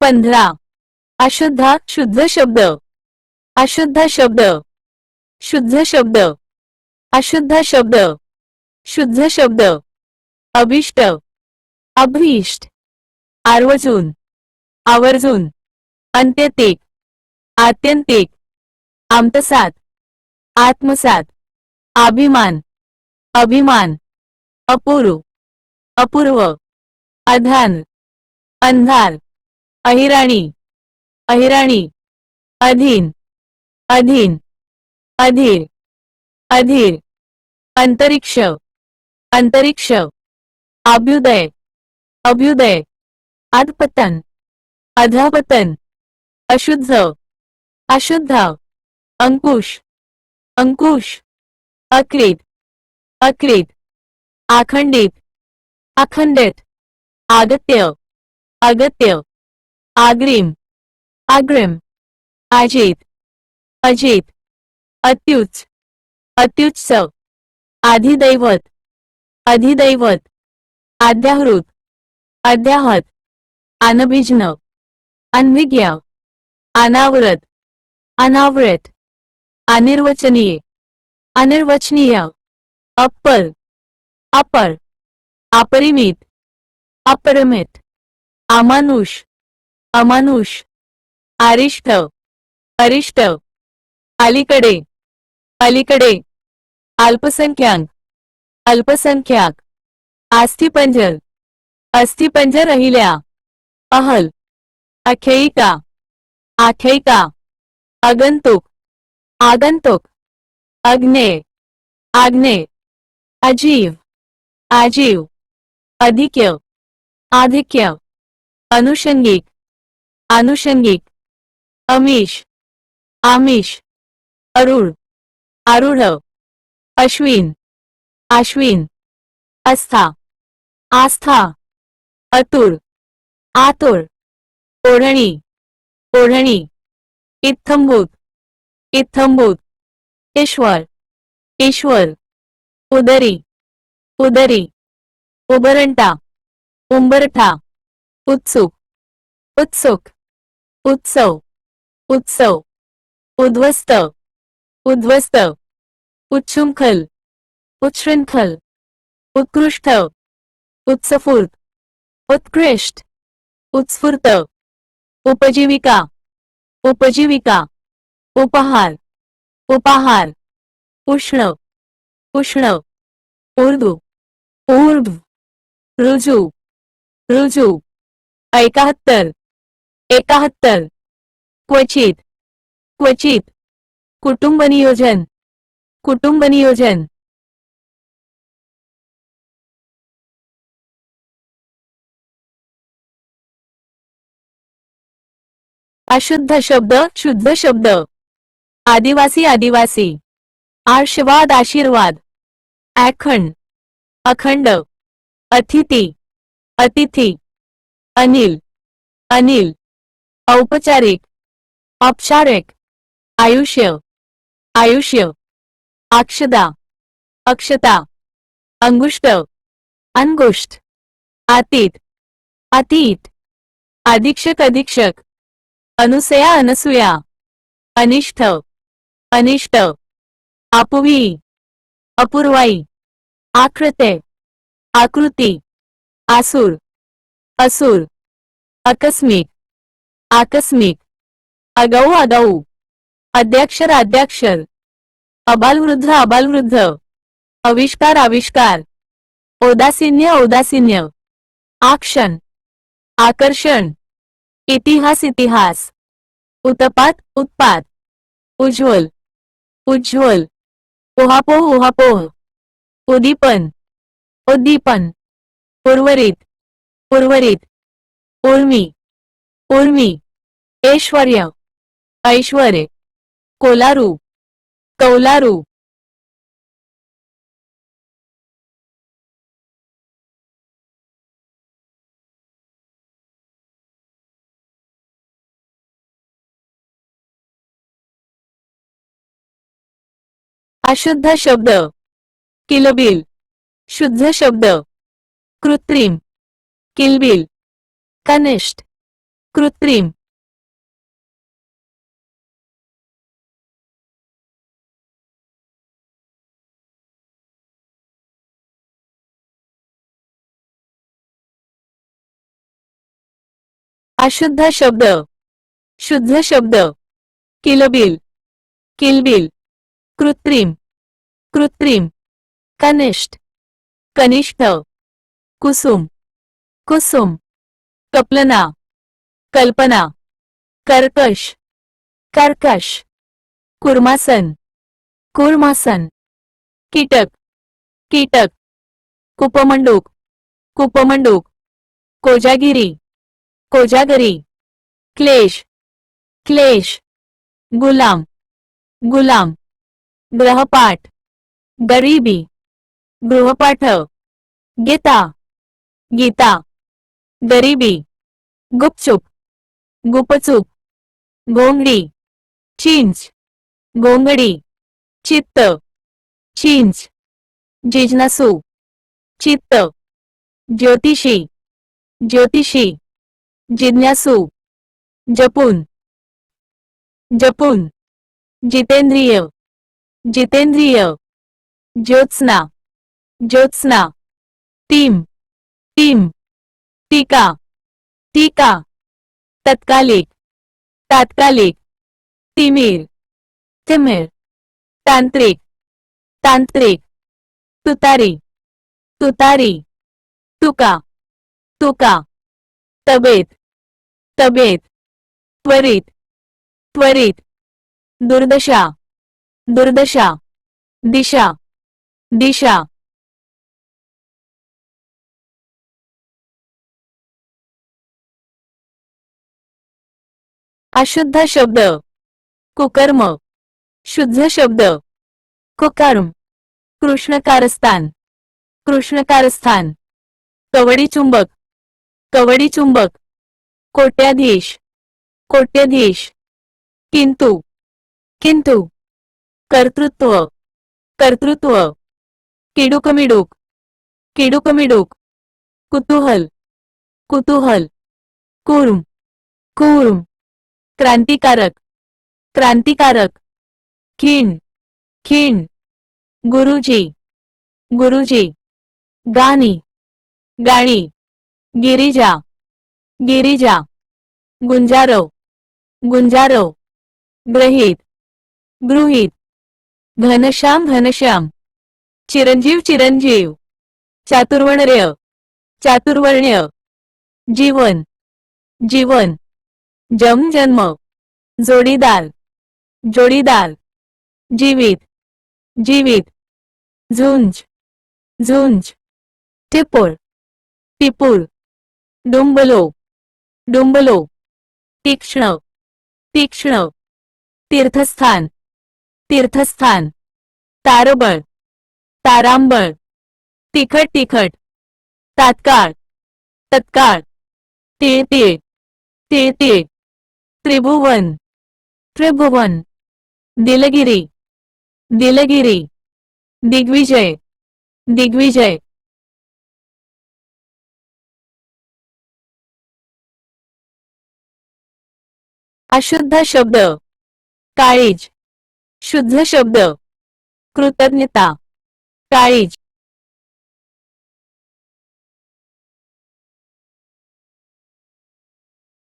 15. अशुद्ध, शुद्ध शब्द. अशुद्ध शब्द. शुद्ध शब्द. अशुद्ध शब्द. शुद्ध शब्द. अभिष्ट, अभीष्ट, आवर्जून, आवर्जून, अंत्यतिक, आत्यंतिक, आमतसात, आत्मसात, अभिमान, अभिमान, अपूर्व, अपूर्व, अधान, अंधार, अहिराणी, अहिराणी, अधीन, अधीन, अधीर, अधीर, अंतरिक्ष, अंतरिक्ष, अभ्युदय, अभ्युदय, अधपतन, अधपतन, अशुद्ध, अशुद्ध, अंकुश, अंकुश, अकृत, अकृत, अखंडित, अखंडित, आगत्य, अगत्य, अग्रिम, अग्रिम, अजित, अजित, अत्युच्च, अत्युच्च, अधिदैवत, अधिदैवत, आद्याहृत, अद्याहत, अनभिज्ञ, अनभिज्ञ, अनावृत, अनावृत, अनिर्वचनीय, अनिर्वचनीय, अप्पर, अपर, अपरिमित, अपरिमित, अमानुष, अमानुष, अरिष्ट, अरिष्ट, अलीकडे, अलीकडे, अल्पसंख्याक, अल्पसंख्याक, अस्थिपंजर, अस्थिपंजर अहिल्या, अहल, आख्यायिका, आख्यायिका, आगंतुक, आगंतुक, अग्नेय, आग्नेय, अजीव, आजीव, अधिक्य, आधिक्य, अनुषंगिक, आनुषंगिक, अमीश, आमिष, अरूढ, आरूढ, अश्विन, अश्विन, आस्था, आस्था, अतुर, आतुर, ओढणी, ओढणी, इत्थंभूत, इत्थंभूत, ईश्वर, ईश्वर, उदरी, उदरी, उबरंटा, उंबरठा, उत्सुक, उत्सुक, उत्सव, उत्सव, उद्ध्वस्त, उद्ध्वस्त, उच्छृंखल, उच्छृंखल, उत्कृष्ट, उत्स्फूर्त, उत्कृष्ट, उत्स्फूर्त, उपजीविका, उपजीविका, उपहार, उपहार, उष्ण, उष्ण, ऊर्ध्व, ऊर्ध्व, ऋजू, ऋजू, 71, 71, क्वचित, क्वचित, कुटुंबनियोजन, कुटुंबनियोजन. अशुद्ध शब्द, शुद्ध शब्द. आदिवासी, आदिवासी, आशीर्वाद, आशीर्वाद, अखंड, अखंड, अतिथी, अतिथी, अनिल, अनिल, औपचारिक, औपचारिक, आयुष्य, आयुष्य, अक्षता, अक्षता, अंगुष्ट, अंगुष्ठ, अतीत, अतीत, अधीक्षक, अधीक्षक, अनुसया, अनसूया, अनिष्ठ, अनिष्ट, अपुवी, अपूर्वाई, आकृते, आकृती, आसुर, असुर, आकस्मिक, आकस्मिक, अगाऊ, अगाऊ, अद्याक्षर, अद्याक्षर, अबालवृद्ध, अबालवृद्ध, आविष्कार, आविष्कार, औदासिन्य, औदासिन्य, आक्षण, आकर्षण, इतिहास इतिहास, उत्पात उत्पात, उज्ज्वल उज्ज्वल, उहापोह उहापोह, उद्दीपन उद्दीपन, उर्वरित उर्वरित, उर्मी उर्मी, ऐश्वर्य ऐश्वर्य, कोलारू कौलारू, अशुद्ध शब्द, किलबिल, शुद्ध शब्द, कृत्रिम, किलबिल, कनिष्ठ, कृत्रिम, अशुद्ध शब्द, शुद्ध शब्द, किलबिल, किलबिल, कृत्रिम, कृत्रिम, कनिष्ठ, कनिष्ठ, कुसुम, कुसुम, कल्पना, कल्पना, कर्कश, कर्कश, कुर्मासन, कुर्मासन, कीटक, कीटक, कुपमंडूक, कुपमंडूक, कोजागिरी, कोजागरी, क्लेश, क्लेश, गुलाम, गुलाम, ग्रहपाठ, गरीबी, गृहपाठ, गीता, गीता, गरीबी, गुपचुप, गुपचूप, घोंगडी, चिंच, घोंगडी, चित्त, चिंच, जिज्ञासू, चित्त, ज्योतिषी, ज्योतिषी, जिज्ञासू, जपून, जपून, जितेंद्रिय, जितेंद्रिय, ज्योत्स्ना, ज्योत्स्ना, टीम, टीम, टीका, टीका, तत्कालिक, तात्कालिक, तिमिर, तिमिर, तांत्रिक, तांत्रिक, तुतारी, तुतारी, तुका, तुका, तबेत, तबेत, त्वरित, त्वरित, दुर्दशा, दुर्दशा, दिशा, दिशा, अशुद्ध शब्द, कुकर्म, शुद्ध शब्द, कुकर्म, कृष्णकारस्थान, कृष्णकारस्थान, कवडी चुंबक, कवडी चुंबक, कोट्याधीश, कोट्याधीश, किंतु, किंतु, कर्तृत्व, कर्तृत्व, किडूकमिडूक, किडूकमिडूक, कुतूहल, कुतूहल, कूर्म, कूर्म, क्रांतिकारक, क्रांतिकारक, खीण, खीण, गुरुजी, गुरुजी, गाणी, गाणी, गिरिजा, गिरिजा, गुंजारव, गुंजारव, ग्रहित, गृहीत, घनश्याम घनश्याम, चिरंजीव चिरंजीव, चातुर्वर्ण्य, चातुर्वर्ण्य, जीवन, जीवन, जम जन्म, जोडीदार, जोडीदार, जीवित, जीवित, झुंज, झुंज, टिपूर, टिपूर, डुंबलो, डुंबलो, तीक्ष्ण, तीक्ष्ण, तीर्थस्थान, तीर्थस्थान, तारबळ, तारांबळ, तिखट तिखट, तात्काळ, तत्काळ, तिळतिळ, तिळतिळ, त्रिभुवन, त्रिभुवन, दिलगिरी, दिलगिरी, दिग्विजय, दिग्विजय, अशुद्ध शब्द, काळीज, शुद्ध शब्द, कृतज्ञता, काळीज,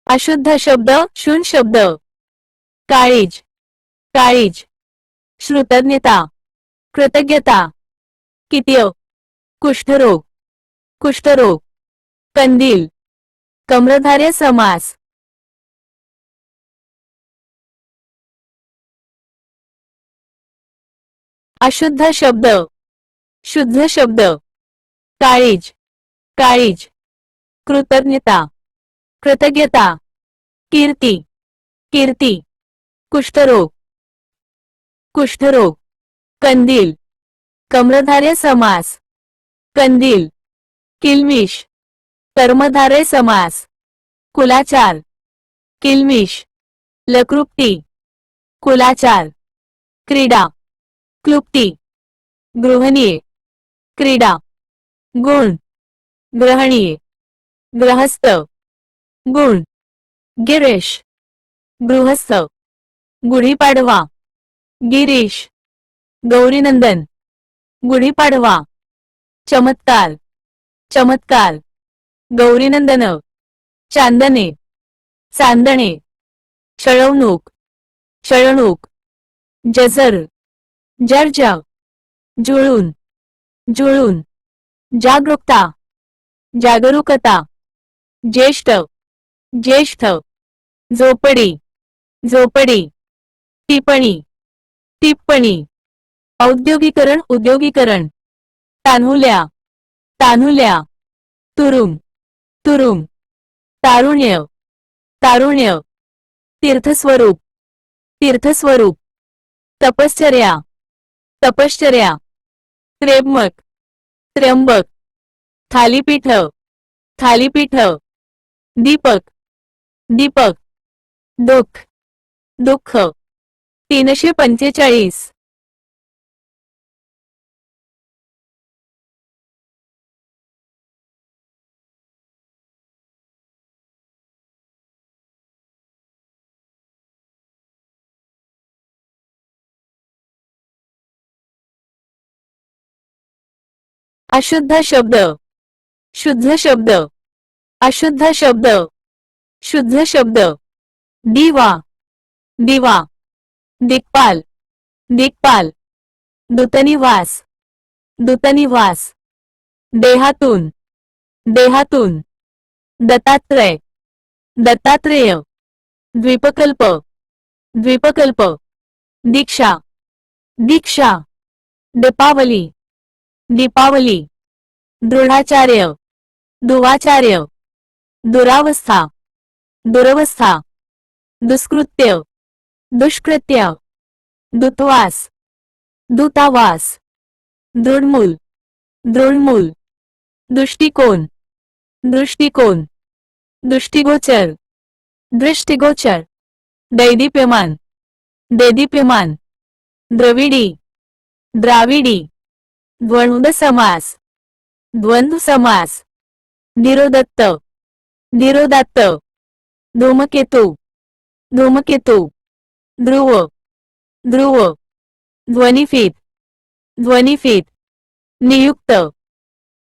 अशुद्ध शब्द, शून्य शब्द, काळीज, काळीज, श्रुतज्ञता, कृतज्ञता, कित्य, कुष्ठरोग, कुष्ठरोग, कंदील, कम्रधार्य समास. अशुद्ध शब्द. शुद्ध शब्द. काळीज. काळीज. कृतज्ञता. कृतज्ञता. कीर्ती. कीर्ती. कुष्ठरोग. कुष्ठरोग. कंदील. कम्रधार्य समास. कंदील. किल्मिष. कर्मधारय समास. कुलाचार. किल्मिष. लकृप्ती. कुलाचार. क्रीडा. क्लुप्ती. गृहणीय. क्रीडा. गुण. ग्रहणीय. गृहस्थ. गुण. गिरीश. गृहस्थ. गुढीपाडवा. गिरीश. गौरीनंदन. गुढीपाडवा. चमत्कार. चमत्कार. गौरीनंदन. चांदणे. चांदणे. छळवणूक. छळवणूक. जजर. जर्जा. जुळून. जुळून. जागरूकता. जागरूकता. ज्येष्ठ. ज्येष्ठ. झोपडी. झोपडी. टिप्पणी. टिप्पणी. औद्योगिकरण. उद्योगीकरण. तान्हुल्या. तान्हुल्या. तुरुंग. तुरुंग. तारुण्य. तारुण्य. तीर्थस्वरूप. तीर्थस्वरूप. तपश्चर्या. तपश्चर्या. त्र्यंबक. त्र्यंबक. थालीपीठ. थालीपीठ. दीपक. दीपक. दुःख. दुःख. 345. अशुद्ध शब्द. शुद्ध शब्द. अशुद्ध शब्द. शुद्ध शब्द. दिवा. दिवा. दिक्पाल. दिक्पाल. दूतनिवास. दूतनिवास. देहातून. देहातून. दत्तात्रय. दत्तात्रेय. द्वीपकल्प. द्वीपकल्प. दीक्षा. दीक्षा. दीपावली. दीपावली. दृढाचार्य. दुवाचार्य. दुरावस्था. दुरवस्था. दुष्कृत्य. दुष्कृत्य. दूतवास. दूतावास. दृढमूल. दृढमूल. दृष्टिकोन. दृष्टिकोन. दृष्टिगोचर. दृष्टिगोचर. दैदीप्यमान. दैदीप्यमान. द्रविडी. द्राविडी. द्वंद्व समास. द्वंद्व समास. धीरोदत्त. धीरोदात्त. धूमकेतू. धूमकेतू. ध्रुव. ध्रुव. ध्वनिफीत. ध्वनिफीत. नियुक्त.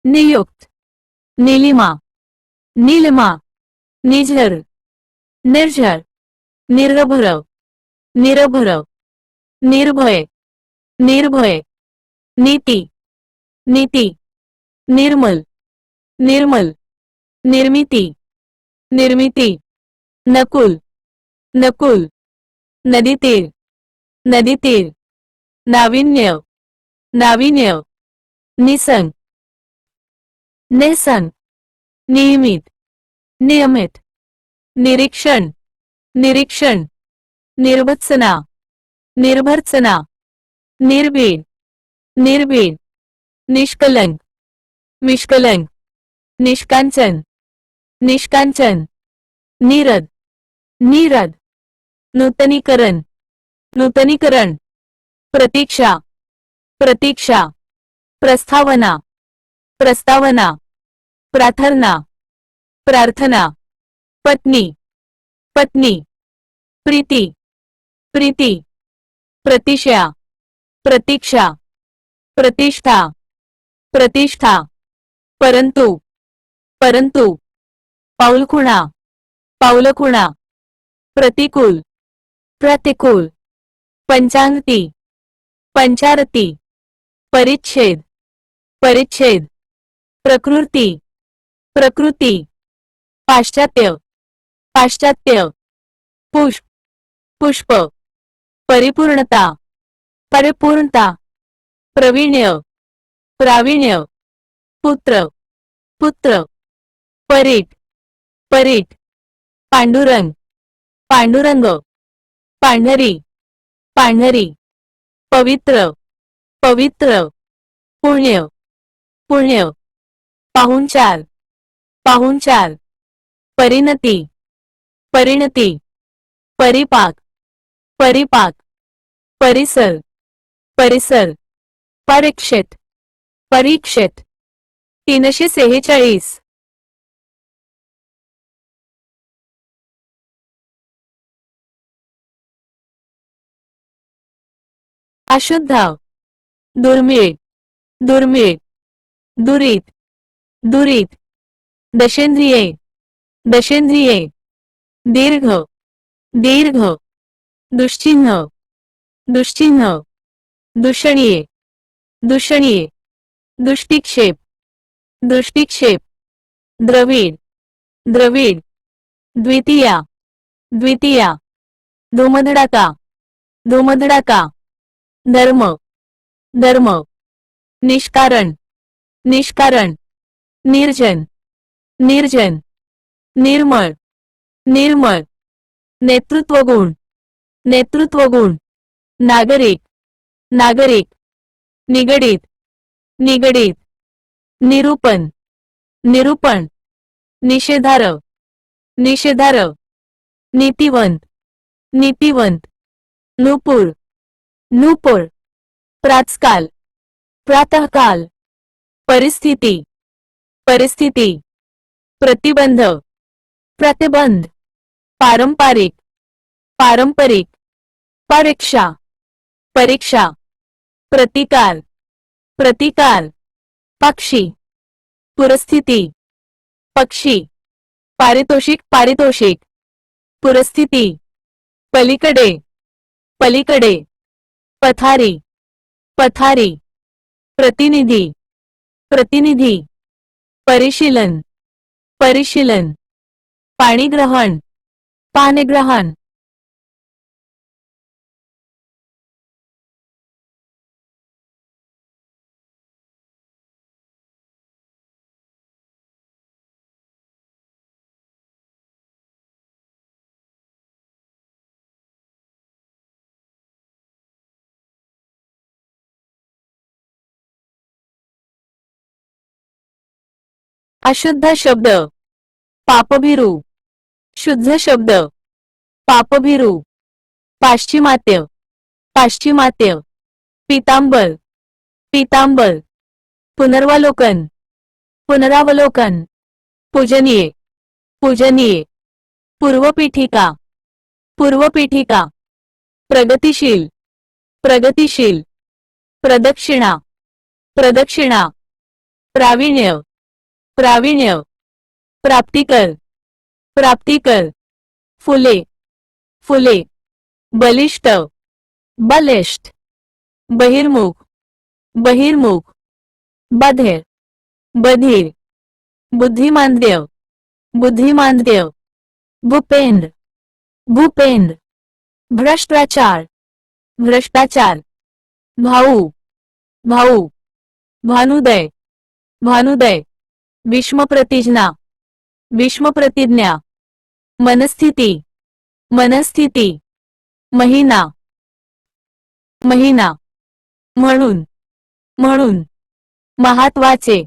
नियुक्त. नीलिमा. नीलिमा. निझर. निर्झर. निर्भर. निर्भर. निर्भय. निर्भय. नीती. नीती. निर्मल. निर्मल. निर्मिती. निर्मिती. नकुल. नकुल. नदीतीर. नदीतीर. नाविन्य. नाविन्य. निसंग. निसंग. नियमित. नियमित. निरीक्षण. निरीक्षण. निर्भत्सना. निर्भर्त्सना. निर्भीड. निर्भीड. निष्कलंक. निष्कलंक. निष्कांचन. निष्कांचन. नीरद. नीरद. नूतनीकरण. नूतनीकरण. प्रतीक्षा. प्रतीक्षा. प्रस्तावना. प्रस्तावना. प्रार्थना. प्रार्थना. पत्नी. पत्नी. प्रीती. प्रीती. प्रतिष्या. प्रतीक्षा. प्रतिष्ठा. प्रतिष्ठा. परंतु. परंतु. पाऊलखुणा. पाऊलखुणा. प्रतिकूल. प्रतिकूल. पंचांगती. पंचारती. परिच्छेद. परिच्छेद. प्रकृती. प्रकृती. पाश्चात्य पाश्चात्य पुष्प पुष्प परिपूर्णता परिपूर्णता प्रवीण्य प्रावीण्य पुत्र पुत्र परीट परीट पांडुरंग पांडुरंग पांढरी पांढरी पवित्र पवित्र पुण्य पुण्य पाहुणचार पाहुणचार परिणती परिणती परिपाक परिपाक परिसर परिसर परीक्षित परीक्षित 346 अशुद्ध दुर्मिळ दुर्मिळ दुरीत दुरीत दशेंद्रिये दशेंद्रिये दीर्घ दीर्घ दुश्चिन्ह दुश्चिन्ह दूषणीये दूषणीये दृष्टिक्षेप दृष्टिक्षेप द्रविड द्रविड द्वितीया द्वितीया धूमधडाका धूमधडाका धर्म धर्म निष्कारण निष्कारण निर्जन निर्जन निर्मळ निर्मळ नेतृत्वगुण नेतृत्वगुण नागरिक नागरिक निगडित निगडित निरूपण निरूपण निषेधार्ह निषेधार्ह नीतिवंत नीतिवंत नूपुर नूपुर प्रातःकाल प्रातःकाल परिस्थिती परिस्थिती प्रतिबंध प्रतिबंध पारंपरिक पारंपरिक परीक्षा परीक्षा प्रतिकार प्रतिकार पक्षी पुरस्थिती पक्षी पारितोषिक पारितोषिक पुरस्थिती पलीकडे पलीकडे पथारी पथारी प्रतिनिधी प्रतिनिधी परिशीलन परिशीलन पाणीग्रहण पाणीग्रहण अशुद्ध शब्द पापभीरू शुद्ध शब्द पापभीरू पाश्चिमात्य पाश्चिमात्य पीतांबर पीतांबर पुनर्वलोकन पुनरावलोकन पूजनीय पूजनीय पूर्वपीठिका पूर्वपीठिका प्रगतिशील प्रगतिशील प्रदक्षिणा प्रदक्षिणा प्रावीण्य प्रावीण्य प्राप्तिकर प्राप्तिकर फुले फुले बलिष्ठ बलिष्ठ बहिर्मुख बहिर्मुख बधिर बधिर बुद्धिमांद्य बुद्धिमांद्य भूपेंद्र भूपेंद्र भ्रष्टाचार भ्रष्टाचार भाऊ भाऊ भानुदय भानुदय विषमप्रतिज्ञा विषमप्रतिज्ञा मनस्थिती मनस्थिती महिना महिना म्हणून म्हणून महत्वाचे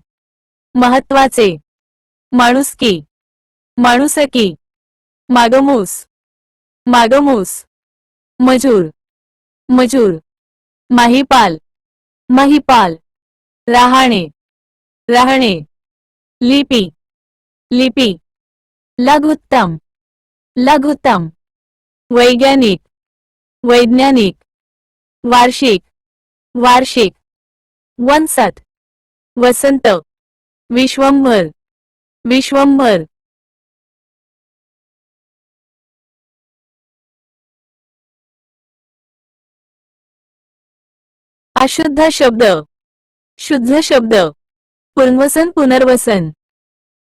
महत्वाचे माणुसकी माणुसकी मागमूस मागमूस मजूर मजूर माहिपाल महिपाल राहणे राहणे लिपी लिपी लघुत्तम लघुत्तम वैज्ञानिक वैज्ञानिक वार्षिक वार्षिक वंसत वसंत विश्वंभर विश्वंभर अशुद्ध शब्द शुद्ध शब्द पुनर्वसन पुनर्वसन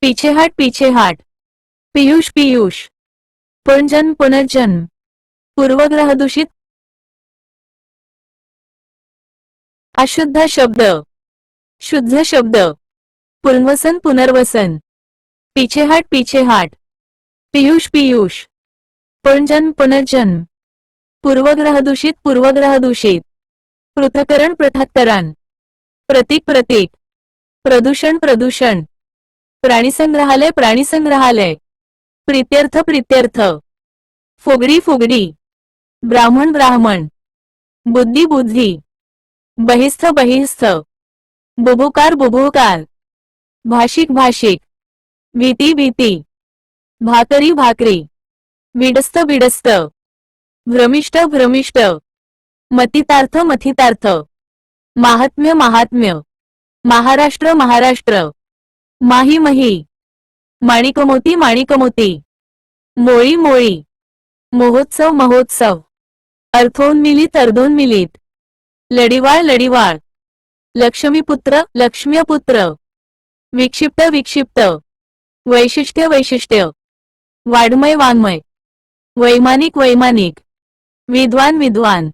पीछेहाट पीछेहाट पीयूष पीयूष, पुनर्जन्म पुनर्जन्म, पूर्वग्रह दूषित, अशुद्ध शब्द, शुद्ध शब्द, पुनर्वसन पुनर्वसन, पीछेहाट पीछेहाट, पीयूष पीयूष, पुनर्जन्म पुनर्जन्म, पूर्वग्रह दूषित पूर्वग्रह दूषित, पृथक्करण पृथक्करण, प्रतीक प्रतीक, प्रदूषण प्रदूषण, प्राणीसंग्रहालय प्राणीसंग्रहालय, प्रीत्यर्थ प्रीत्यर्थ, फुगडी फुगडी, ब्राह्मण ब्राह्मण, बुद्धी बुद्धी, बहिस्थ बहिस्थ, बुभुकार बुभुकार, भाषिक भाषिक, भीती भीती, भाकरी भाकरी, विडस्त विडस्त, भ्रमिष्ट भ्रमिष्ट, मतितार्थ मथितार्थ, माहात्म्य महात्म्य, महाराष्ट्र महाराष्ट्र, माही मही, माणिकमोती माणिकमोती, मोळी मोळी, महोत्सव महोत्सव, अर्थोन्मिलित अर्धोन्मिलित, लढिवाळ लढिवाळ, लक्ष्मीपुत्र लक्ष्म्यपुत्र, विक्षिप्त विक्षिप्त, वैशिष्ट्य वैशिष्ट्य, वाङ्मय वाङ्मय, वैमानिक वैमानिक, विद्वान विद्वान,